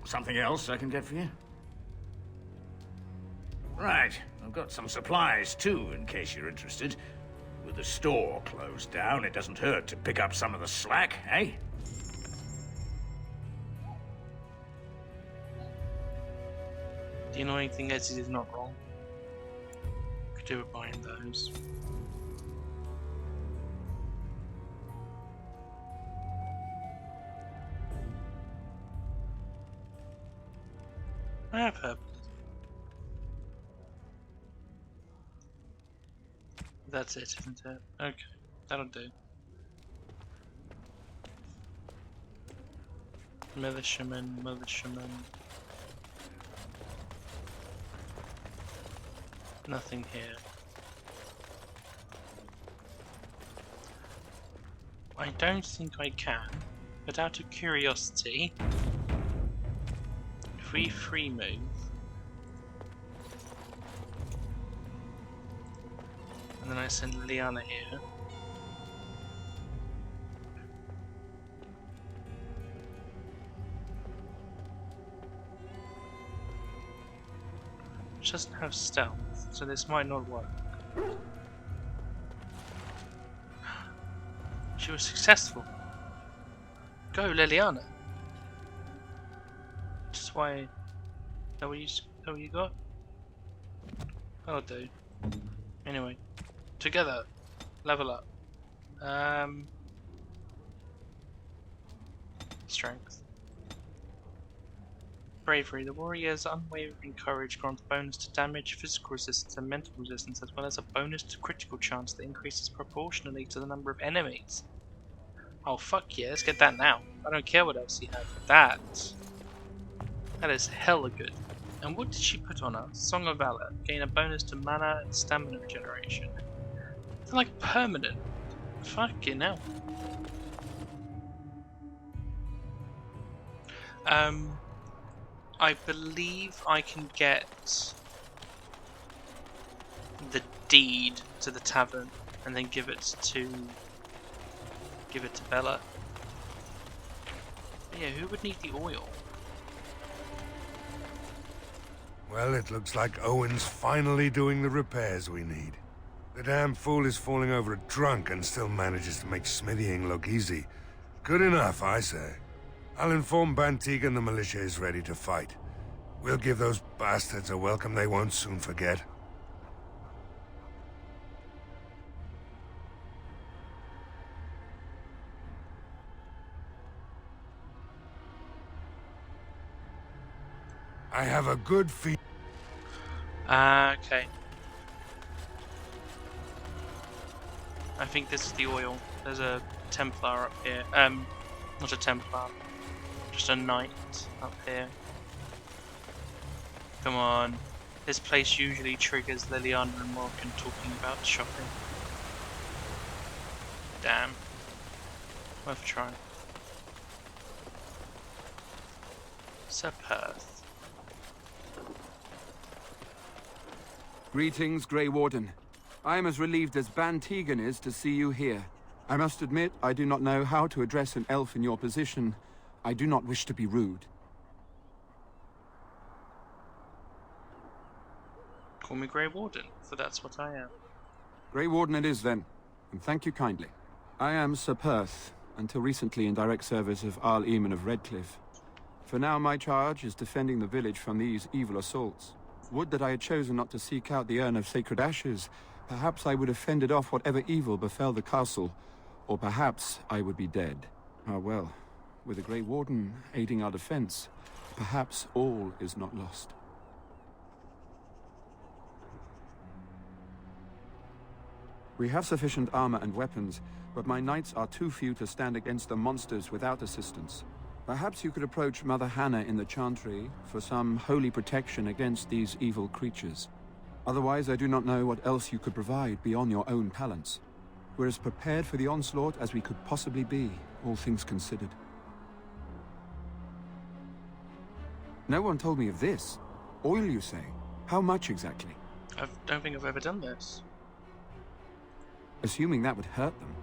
Something else I can get for you? Right, I've got some supplies too, in case you're interested. With the store closed down, it doesn't hurt to pick up some of the slack, eh? Do you know anything else is not wrong? Could do it buying those. I have heard. That's it, isn't it? Okay, that'll do. Militiaman, militiaman. Nothing here. I don't think I can, but out of curiosity, if we free move, and then I send Liliana here, she doesn't have stealth, so this might not work. She was successful. Go, Liliana. Just why? Is that what you got? That'll do. Anyway, together, level up. Strength. Bravery. The warrior's unwavering courage grants bonus to damage, physical resistance, and mental resistance, as well as a bonus to critical chance that increases proportionally to the number of enemies. Oh fuck yeah, let's get that now. I don't care what else you have. That is hella good. And what did she put on us? Song of Valor. Gain a bonus to mana and stamina regeneration. It's like permanent. Fucking hell. I believe I can get the deed to the tavern and then give it to Bella. But yeah, who would need the oil? Well, it looks like Owen's finally doing the repairs we need. The damn fool is falling over a drunk and still manages to make smithying look easy. Good enough, I say. I'll inform Bantigan the militia is ready to fight. We'll give those bastards a welcome they won't soon forget. I have a good feeling. Okay. I think this is the oil. There's a Templar up here. Not a Templar. Just a knight up here. Come on. This place usually triggers Liliana and Morgan talking about shopping. Damn. Worth a try. Sir Perth. Greetings, Grey Warden. I am as relieved as Bantigan is to see you here. I must admit, I do not know how to address an elf in your position. I do not wish to be rude. Call me Grey Warden, for that's what I am. Grey Warden it is, then, and thank you kindly. I am Sir Perth, until recently in direct service of Arl Eamon of Redcliffe. For now, my charge is defending the village from these evil assaults. Would that I had chosen not to seek out the urn of sacred ashes. Perhaps I would have fended off whatever evil befell the castle, or perhaps I would be dead. Ah well, with the Grey Warden aiding our defense, perhaps all is not lost. We have sufficient armor and weapons, but my knights are too few to stand against the monsters without assistance. Perhaps you could approach Mother Hannah in the Chantry for some holy protection against these evil creatures. Otherwise, I do not know what else you could provide beyond your own talents. We're as prepared for the onslaught as we could possibly be, all things considered. No one told me of this. Oil, you say? How much exactly? I don't think I've ever done this. Assuming that would hurt them.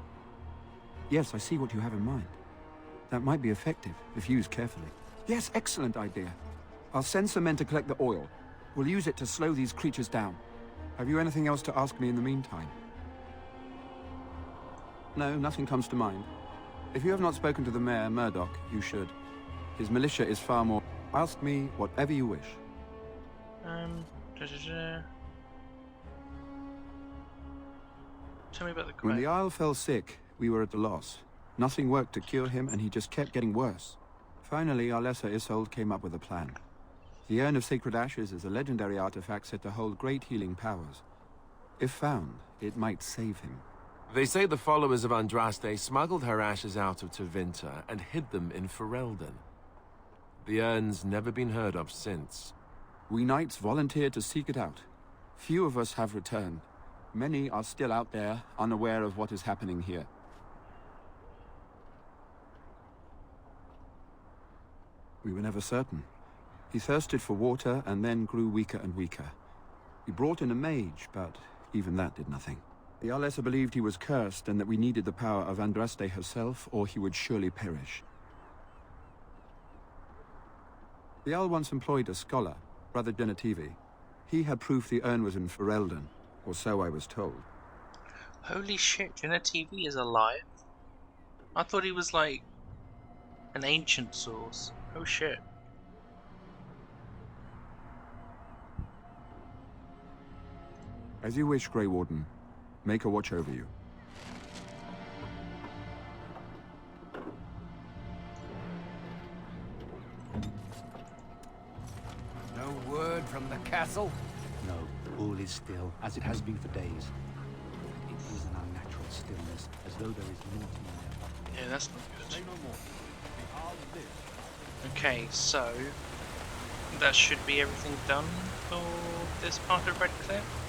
Yes, I see what you have in mind. That might be effective, if used carefully. Yes, excellent idea. I'll send some men to collect the oil. We'll use it to slow these creatures down. Have you anything else to ask me in the meantime? No, nothing comes to mind. If you have not spoken to the mayor, Murdoch, you should. His militia is far more... Ask me whatever you wish. Tell me about the When the Isle fell sick, we were at a loss. Nothing worked to cure him, and he just kept getting worse. Finally, our lesser Isolde came up with a plan. The Urn of Sacred Ashes is a legendary artifact said to hold great healing powers. If found, It might save him. They say the followers of Andraste smuggled her ashes out of Tevinter and hid them in Ferelden. The urn's never been heard of since. We knights volunteered to seek it out. Few of us have returned. Many are still out there, unaware of what is happening here. We were never certain. He thirsted for water and then grew weaker and weaker. We brought in a mage, but even that did nothing. The Alessa believed he was cursed and that we needed the power of Andraste herself, or he would surely perish. The Al once employed a scholar, Brother Genetivi. He had proof the urn was in Ferelden, or so I was told. Holy shit, Genetivi is alive? I thought he was like an ancient source. Oh shit. As you wish, Grey Warden. Make a watch over you. No word from the castle? No, all is still, as it has been for days. It is an unnatural stillness, as though there is naught in there. Yeah, that's not good. Say no more. The Arl live. Okay, so that should be everything done for this part of Redcliffe.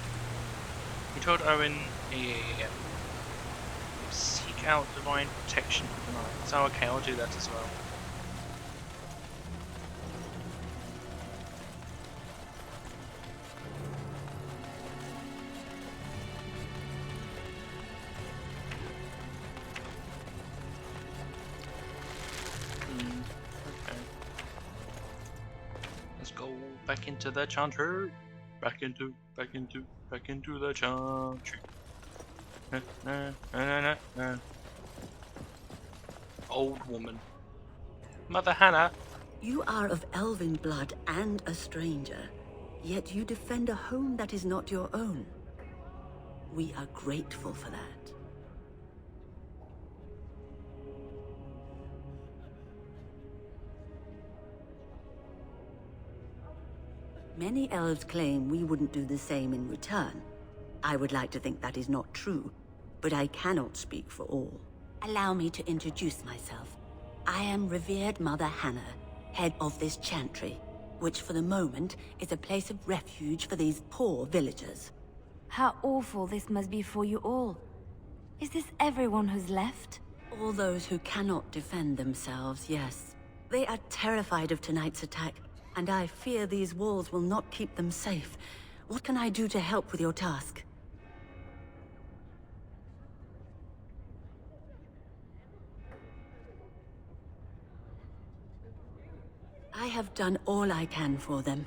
We told Owen, yeah. Seek out divine protection for the night. So okay, I'll do that as well. Okay. Let's go back into the chantry. Back into the chantry. Old woman. Mother Hannah. You are of elven blood and a stranger, yet you defend a home that is not your own. We are grateful for that. Many elves claim we wouldn't do the same in return. I would like to think that is not true, but I cannot speak for all. Allow me to introduce myself. I am revered Mother Hannah, head of this chantry, which for the moment is a place of refuge for these poor villagers. How awful this must be for you all. Is this everyone who's left? All those who cannot defend themselves, yes. They are terrified of tonight's attack, and I fear these walls will not keep them safe. What can I do to help with your task? I have done all I can for them.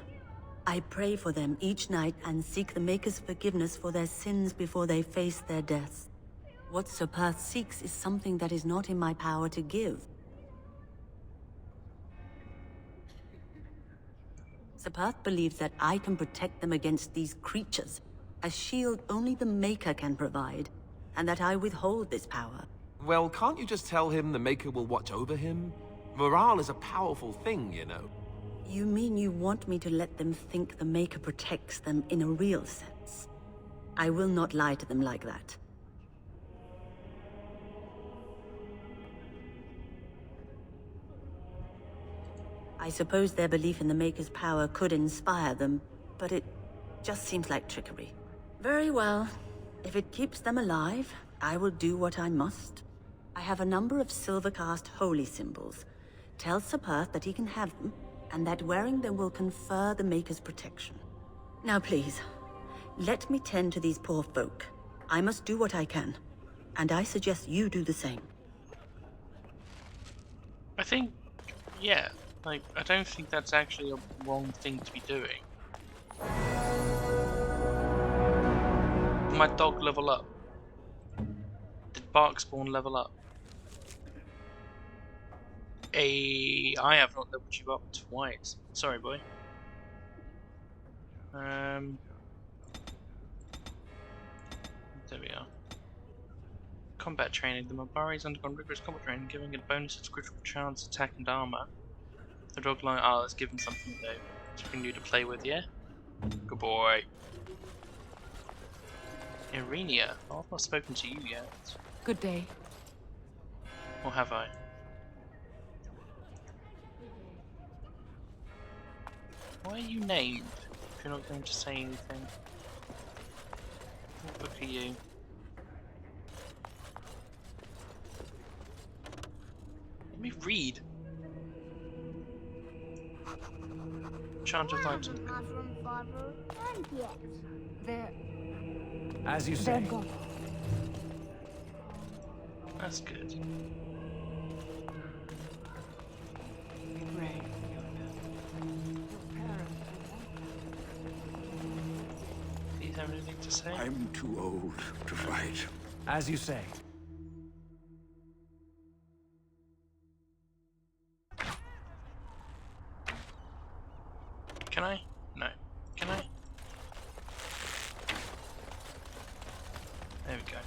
I pray for them each night and seek the Maker's forgiveness for their sins before they face their deaths. What Sir Perth seeks is something that is not in my power to give. Sir Perth believes that I can protect them against these creatures, a shield only the Maker can provide, and that I withhold this power. Well, can't you just tell him the Maker will watch over him? Morale is a powerful thing, you know. You mean you want me to let them think the Maker protects them in a real sense? I will not lie to them like that. I suppose their belief in the Maker's power could inspire them, but it just seems like trickery. Very well. If it keeps them alive, I will do what I must. I have a number of silver-cast holy symbols. Tell Sir Perth that he can have them, and that wearing them will confer the Maker's protection. Now please, let me tend to these poor folk. I must do what I can, and I suggest you do the same. I think, yeah, like, I don't think that's actually a wrong thing to be doing. Did my dog level up? Did Barkspawn level up? I have not leveled you up twice. Sorry, boy. There we are. Combat training. The Mabari's undergone rigorous combat training, giving it a bonus to critical chance, attack, and armor. The dog line. Oh, let's give him something though. Something new to play with, yeah? Good boy. Irenia, I've not spoken to you yet. Good day. Or have I? Why are you named if you're not going to say anything? What book are you? Let me read. Chant of Light. As you say. That's good. Do you have anything to say? I'm too old to fight. As you say. Can I? No. Can I? There we go.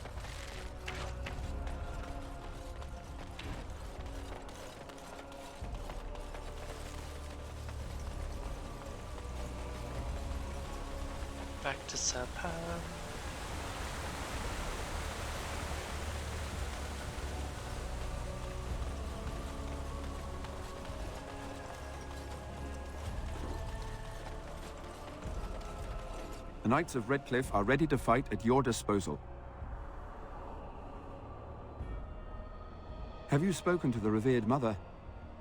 Back to Sapphire. The Knights of Redcliffe are ready to fight at your disposal. Have you spoken to the revered mother?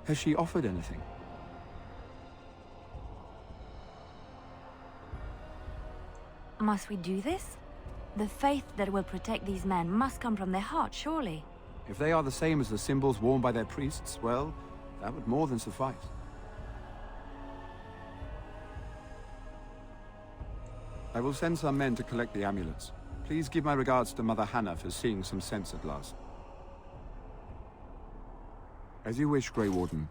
Has she offered anything? Must we do this? The faith that will protect these men must come from their heart, surely. If they are the same as the symbols worn by their priests, well, that would more than suffice. I will send some men to collect the amulets. Please give my regards to Mother Hannah for seeing some sense at last. As you wish, Grey Warden.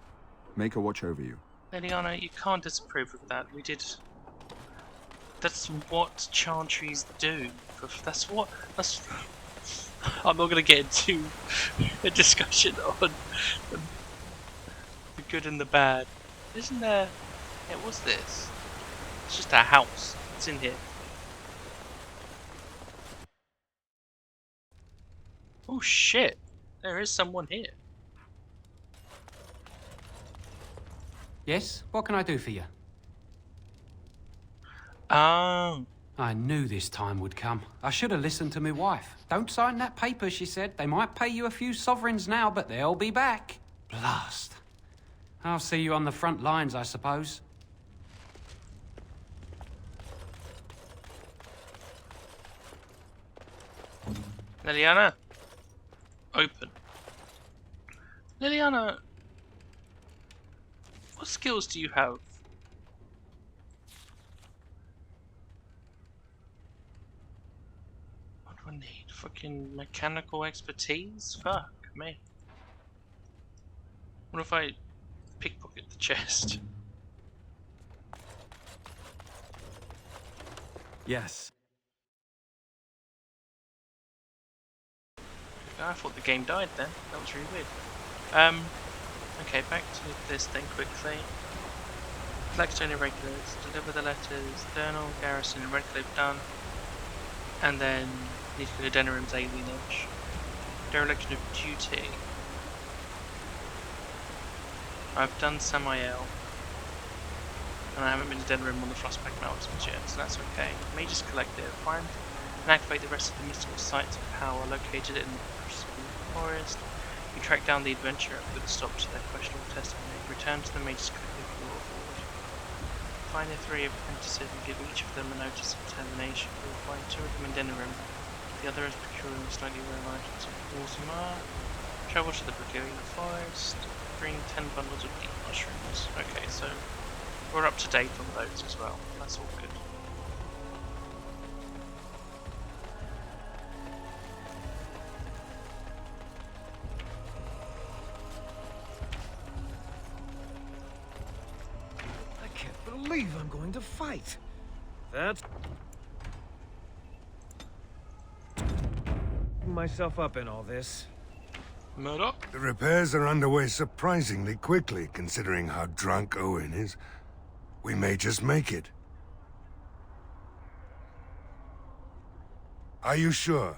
Make a watch over you. Liliana, you can't disapprove of that. We did. That's what chantries do. That's. I'm not going to get into a discussion on the good and the bad. Isn't there? Yeah, what's this? It's just a house. It's in here. Oh shit! There is someone here. Yes? What can I do for you? Oh. I knew this time would come. I should have listened to my wife. Don't sign that paper, she said. They might pay you a few sovereigns now, but they'll be back. Blast. I'll see you on the front lines, I suppose. Liliana? Open. Liliana, what skills do you have? What do I need? Fucking mechanical expertise? Fuck me. What if I pickpocket the chest? Yes. I thought the game died then. That was really weird. Okay, back to this thing quickly. Blackstone Irregulars, deliver the letters, Durnal, Garrison, and Redcliffe done. And then need to go to Denerim's alienage. Dereliction of duty. I've done Samael. And I haven't been to Denerim on the Frostback Mountains yet, so that's okay. Mages Collective, find and activate the rest of the mystical sites of power located in the forest. You track down the adventurer and put a stop to their questionable testimony. Return to the Mages Collective for your reward. Find the 3 apprentices and give each of them a notice of termination. You will find 2 of them in Denerim. The other is procuring slightly rare items of Watermar. Travel to the Burgundian forest. Bring 10 bundles of deep mushrooms. Okay, so we're up to date on those as well. That's all good. I can't believe I'm going to fight. That's myself up in all this. Murdoch? The repairs are underway surprisingly quickly, considering how drunk Owen is. We may just make it. Are you sure?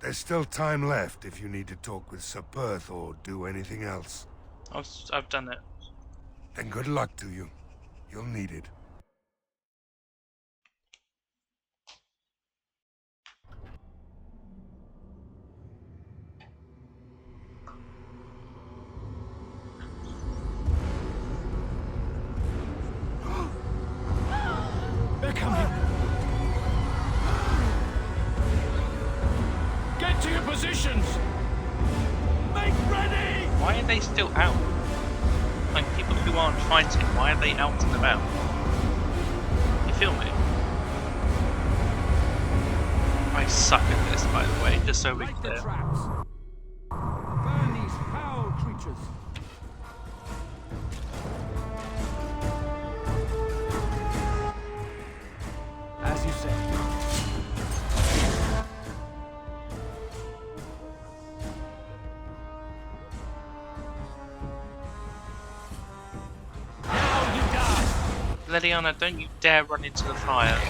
There's still time left if you need to talk with Sir Perth or do anything else. I've done it. Then good luck to you. You'll need it. They're coming! Get to your positions! Make ready! Why are they still out? Like, people who aren't fighting, why are they out and about? You feel me? I suck at this, by the way, just so we're clear. Detracts. Burn these foul creatures. As you say. Leliana, don't you dare run into the fire.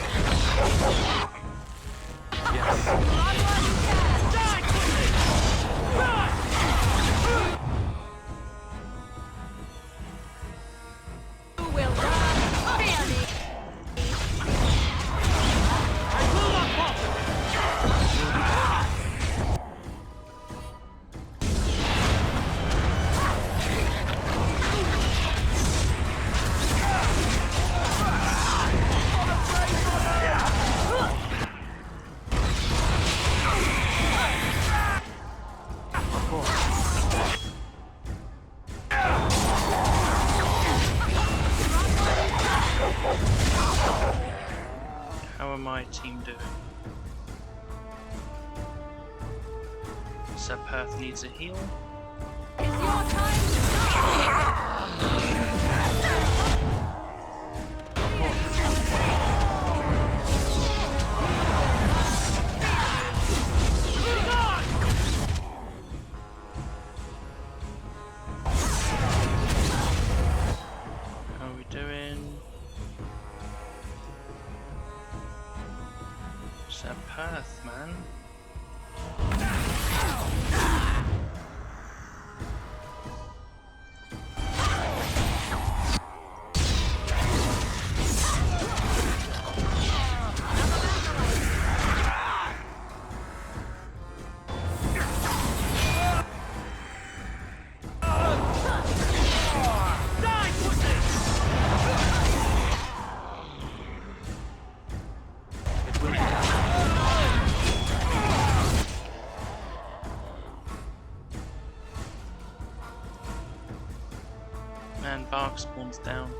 How are my team doing? Sir Perth needs a heal. How are we doing? Sir Perth, man. Man, Bark spawns down.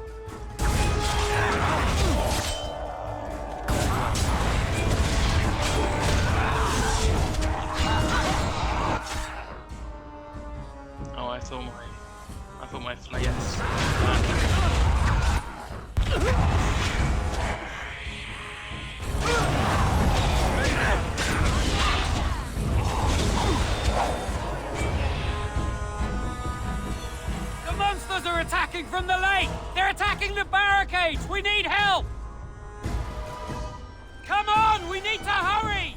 Oh, I thought my flames. The monsters are attacking from the lake! They're attacking the barricades! We need help! Come on! We need to hurry!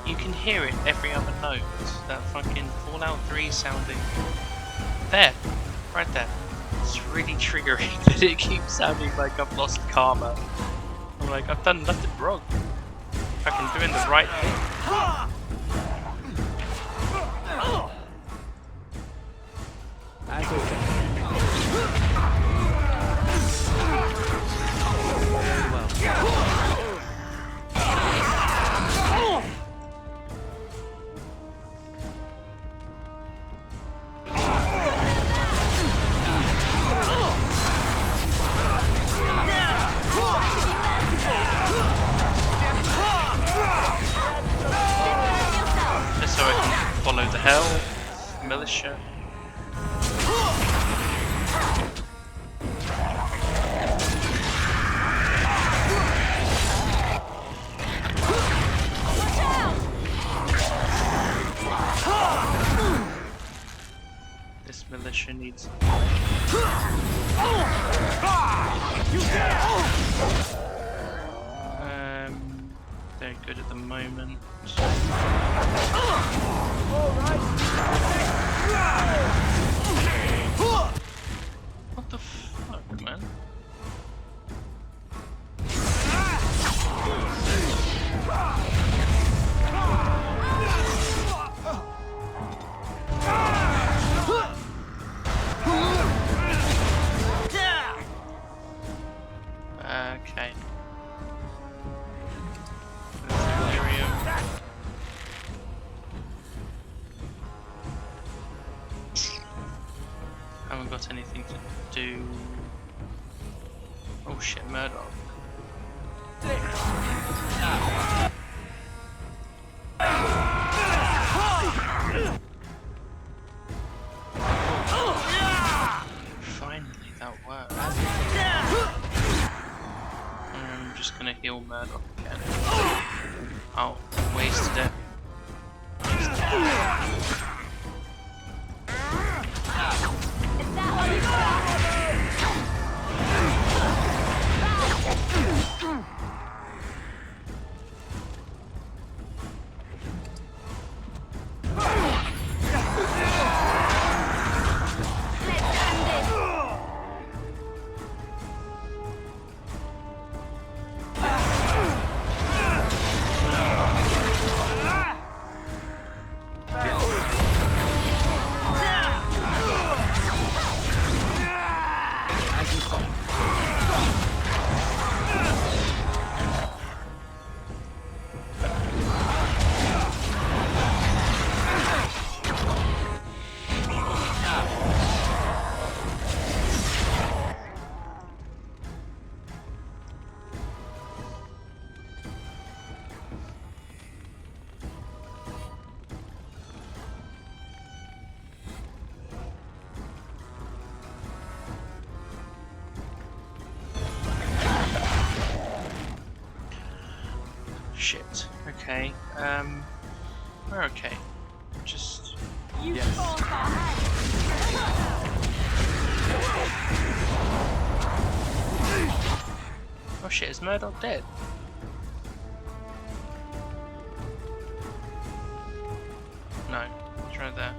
You can hear it every other note. That fucking Fallout 3 sounding. There! Right there. It's really triggering that it keeps sounding like I've lost karma. I'm like, I've done nothing wrong. I'm doing the right thing. As I say. Just so I can follow the hell, militia. This militia needs. moment. What the fuck, man? Okay. Haven't got anything to do. Oh shit, Murdoch. Finally, that worked. I'm just gonna heal Murdoch again. Oh, wasted it. Shit. Okay. We're okay. Just. Yes. Oh shit, is Murdoch dead? No. It's right there.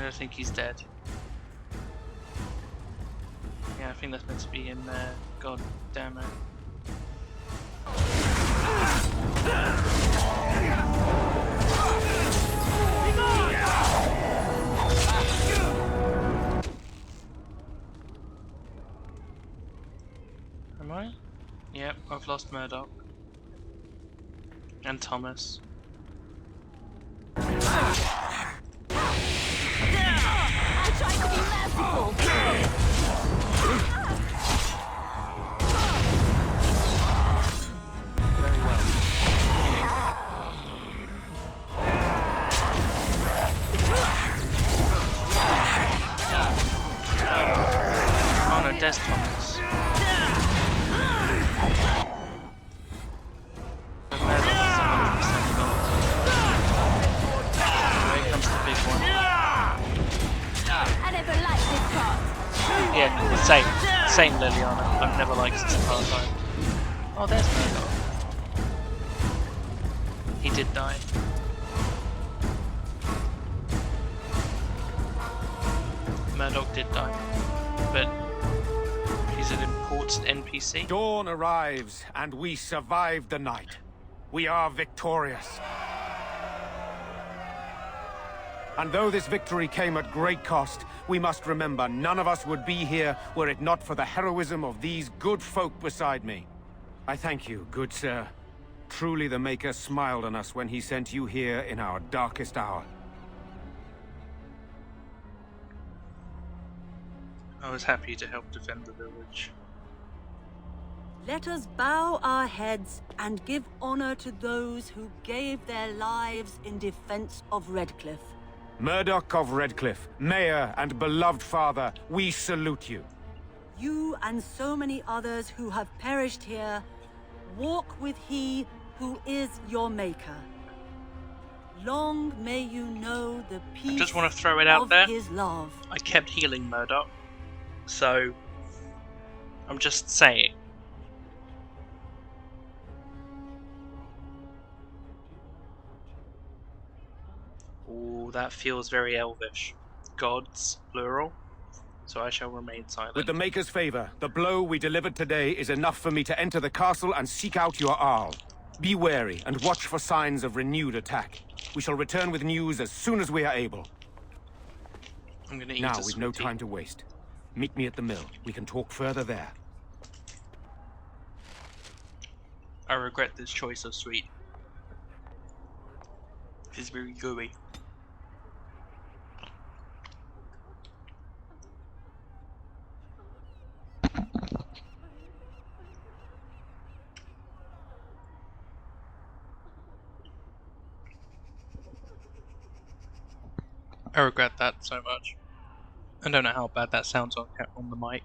I think he's dead. Yeah, I think that's meant to be him there. God damn it. Am I? Yep, I've lost Murdoch. And Thomas. There's Thomas. Here comes the big one. I never liked this part. Yeah, same Liliana. I've never liked this part either. Oh, there's Murdoch. He did die. Murdoch did die, but he's an important NPC. Dawn arrives, and we survive the night. We are victorious. And though this victory came at great cost, we must remember none of us would be here were it not for the heroism of these good folk beside me. I thank you, good sir. Truly the Maker smiled on us when he sent you here in our darkest hour. I was happy to help defend the village. Let us bow our heads and give honor to those who gave their lives in defense of Redcliffe. Murdoch of Redcliffe, Mayor and beloved father, we salute you. You and so many others who have perished here, walk with he who is your Maker. Long may you know the peace I just want to throw it out of there. his love. I kept healing Murdoch, so I'm just saying. Ooh, that feels very elvish. Gods, plural. So I shall remain silent. With the Maker's favor, the blow we delivered today is enough for me to enter the castle and seek out your Arl. Be wary and watch for signs of renewed attack. We shall return with news as soon as we are able. I'm gonna eat now, a we've no sweetie. time to waste. Meet me at the mill. We can talk further there. I regret this choice of sweet. It's very gooey. I regret that so much. I don't know how bad that sounds on the mic.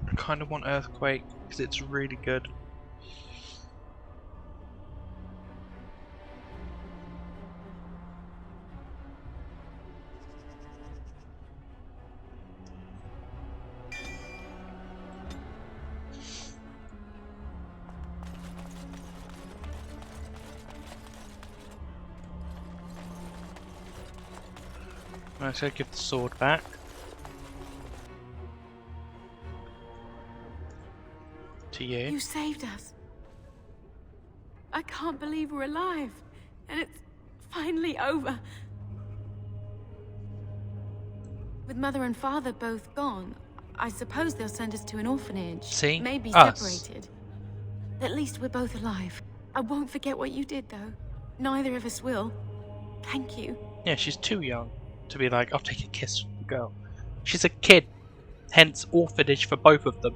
I kind of want Earthquake because it's really good. I should give the sword back. To you. You saved us. I can't believe we're alive. And it's finally over. With Mother and Father both gone, I suppose they'll send us to an orphanage. See? Maybe Us. separated. At least we're both alive. I won't forget what you did, though. Neither of us will. Thank you. Yeah, she's too young to be like, I'll take a kiss from the girl. She's a kid. Hence, orphanage for both of them.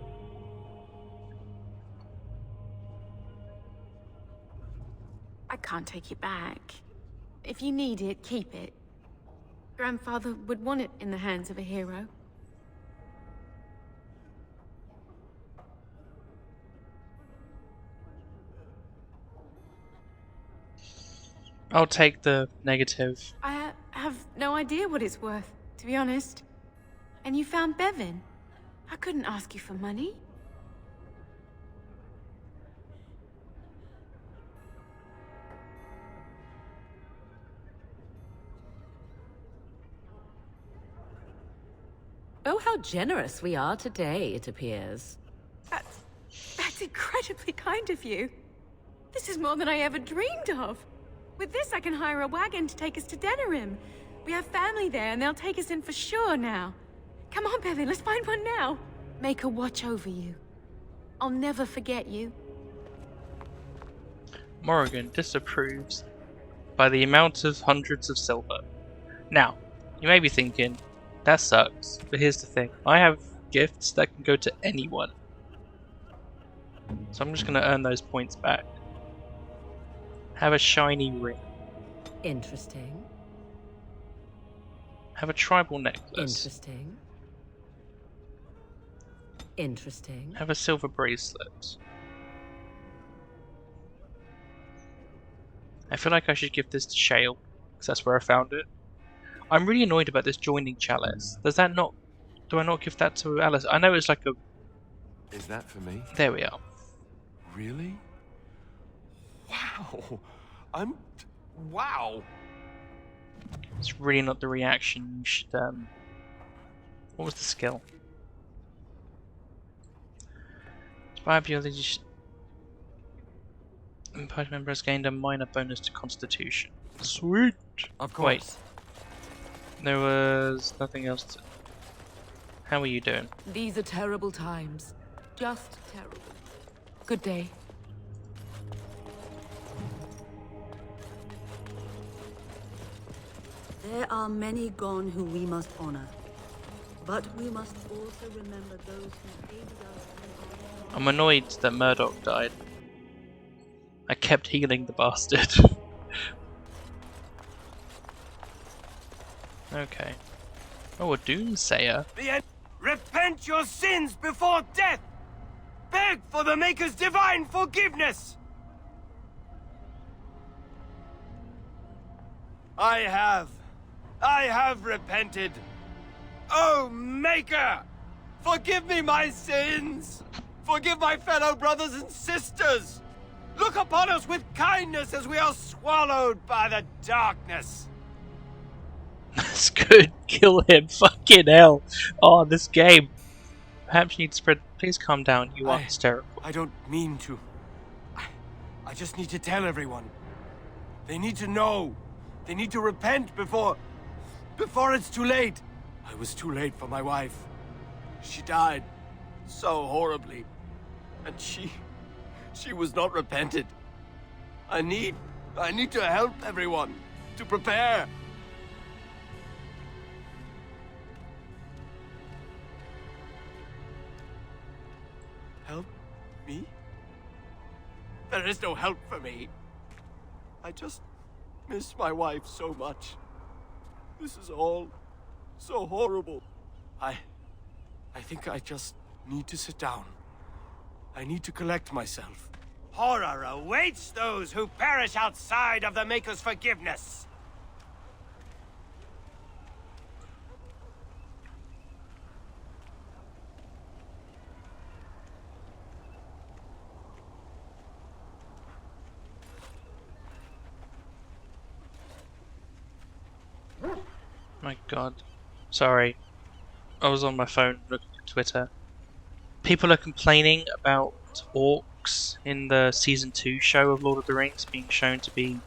I can't take it back. If you need it, keep it. Grandfather would want it in the hands of a hero. I'll take the negative. I have no idea what it's worth, to be honest. And you found Bevan. I couldn't ask you for money. Oh, how generous we are today, it appears. That's incredibly kind of you. This is more than I ever dreamed of. With this, I can hire a wagon to take us to Denerim. We have family there, and they'll take us in for sure now. Come on, Bevan, let's find one now. Make her watch over you. I'll never forget you. Morrigan disapproves by the amount of hundreds of silver. Now, you may be thinking, that sucks, but here's the thing. I have gifts that can go to anyone. So I'm just going to earn those points back. Have a shiny ring. Interesting. Have a tribal necklace. Interesting. Interesting. Have a silver bracelet. I feel like I should give this to Shale, because that's where I found it. I'm really annoyed about this joining chalice. Does that not... Do I not give that to Alice? I know it's like a... Is that for me? There we are. Really? Oh, wow. It's really not the reaction you should. What was the skill? Inspired ability. Party member has gained a minor bonus to Constitution. Sweet. Of Wait. course. There was nothing else to. How are you doing? These are terrible times. Just terrible. Good day. There are many gone who we must honor. But we must also remember those who aided us in our... I'm annoyed that Murdoch died. I kept healing the bastard. Okay. Oh, a doomsayer. Repent your sins before death! Beg for the Maker's divine forgiveness! I have repented. Oh, Maker! Forgive me my sins! Forgive my fellow brothers and sisters! Look upon us with kindness as we are swallowed by the darkness! That's good. Kill him. Fucking hell. Oh, this game. Perhaps you need to spread. Please calm down. You are hysterical. I don't mean to. I just need to tell everyone. They need to know. They need to repent before it's too late. I was too late for my wife. She died so horribly. And she was not repented. I need to help everyone to prepare. Help me? There is no help for me. I just miss my wife so much. This is all so horrible. I think I just need to sit down. I need to collect myself. Horror awaits those who perish outside of the Maker's forgiveness. My god. Sorry. I was on my phone looking at Twitter. People are complaining about orcs in the Season 2 show of Lord of the Rings being shown to be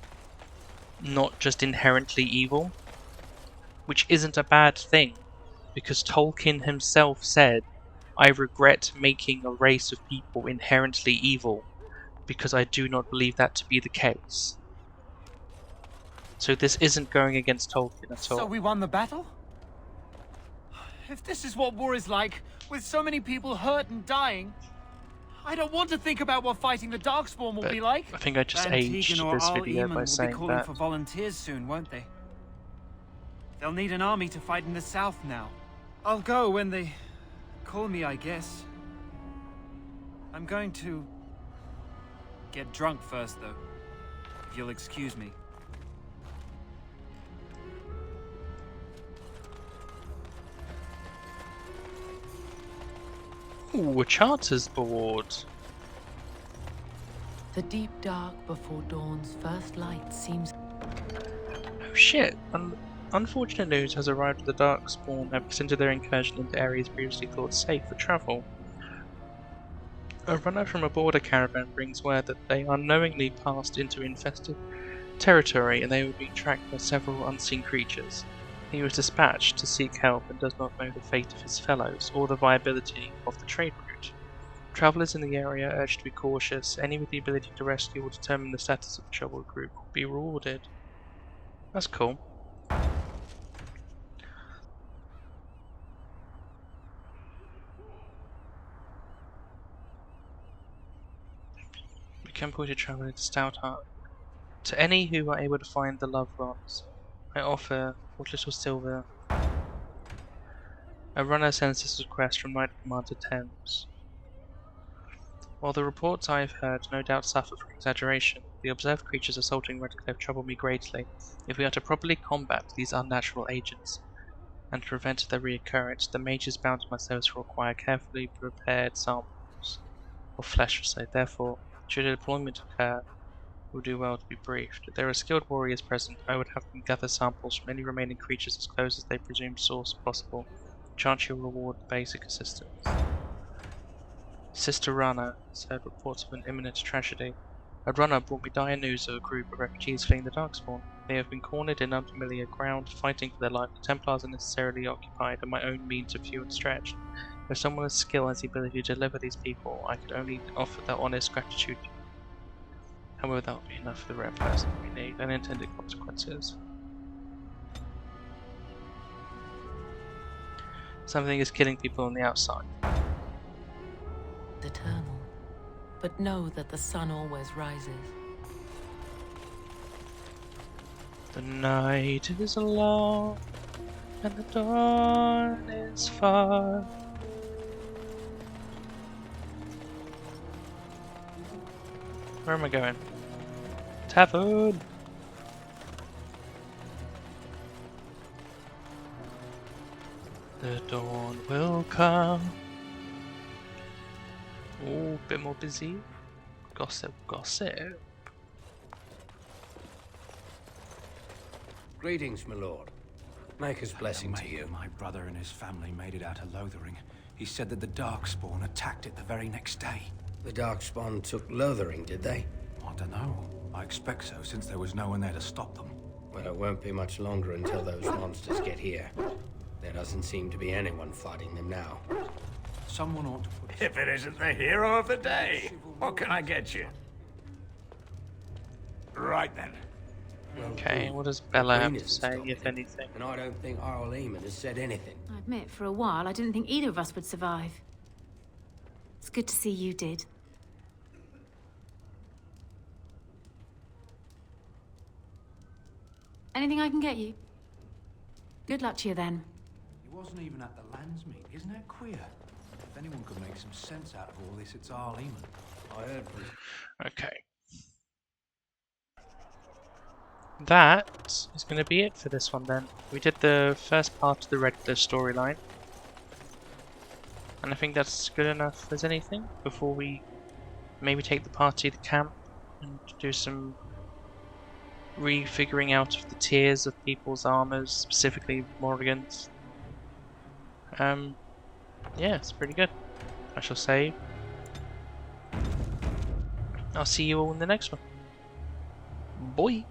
not just inherently evil. Which isn't a bad thing, because Tolkien himself said, I regret making a race of people inherently evil, because I do not believe that to be the case. So this isn't going against Tolkien at all. So we won the battle? If this is what war is like, with so many people hurt and dying, I don't want to think about what fighting the Darkspawn will be like. I think I just Van aged Tegan or this video by will saying be calling that. for volunteers soon, won't they? They'll need an army to fight in the south now. I'll go when they call me, I guess. I'm going to get drunk first, though. If you'll excuse me. Ooh, a charter's board. The deep dark before dawn's first light seems... Oh shit! Unfortunate news has arrived at the Darkspawn have extended their incursion into areas previously thought safe for travel. A runner from a border caravan brings word that they unknowingly passed into infested territory and they were being tracked by several unseen creatures. He was dispatched to seek help and does not know the fate of his fellows or the viability of the trade route. Travellers in the area are urged to be cautious. Any with the ability to rescue or determine the status of the troubled group will be rewarded. That's cool. Become to travel into Stoutheart. To any who are able to find the loved ones, I offer what little silver. A runner sends this request from Knight Commander Thames. While the reports I have heard no doubt suffer from exaggeration, the observed creatures assaulting Redcliffe trouble me greatly. If we are to properly combat these unnatural agents and prevent their reoccurrence, the mages bound to my service will require carefully prepared samples of flesh, therefore, should a deployment occur, will do well to be briefed. If there are skilled warriors present, I would have them gather samples from any remaining creatures as close as they presume source possible. Chance you'll reward basic assistance. Sister Rana has heard reports of an imminent tragedy. A runner brought me dire news of a group of refugees fleeing the Darkspawn. They have been cornered in unfamiliar ground, fighting for their life. The Templars are necessarily occupied, and my own means are few and stretched. If someone of skill has the ability to deliver these people, I could only offer their honest gratitude. However, that would be enough for the rare person we need. Unintended consequences. Something is killing people on the outside. Eternal. But know that the sun always rises. The night is long, and the dawn is far. Where am I going? Tavern! The dawn will come. Oh, bit more busy. Gossip, gossip. Greetings, my lord. Maker's blessing to you. My brother and his family made it out of Lothering. He said that the Darkspawn attacked it the very next day. The Darkspawn took Lothering, did they? I don't know. I expect so, since there was no one there to stop them. Well, it won't be much longer until those monsters get here. There doesn't seem to be anyone fighting them now. Someone ought to put... If it isn't the hero of the day, what can I get you? Right then. Okay, what does Bella have to say, if anything? And I don't think Arl Eamon has said anything. I admit, for a while, I didn't think either of us would survive. It's good to see you did. Anything I can get you? Good luck to you then. He wasn't even at the lands meet. Isn't that queer? If anyone could make some sense out of all this, it's Arl Eamon. I heard from... Okay. That is going to be it for this one then. We did the first part of the Redcliffe storyline. And I think that's good enough as anything before we maybe take the party to camp and do some refiguring out of the tiers of people's armors, specifically Morrigan's. Yeah, it's pretty good. I shall say I'll see you all in the next one. Bye!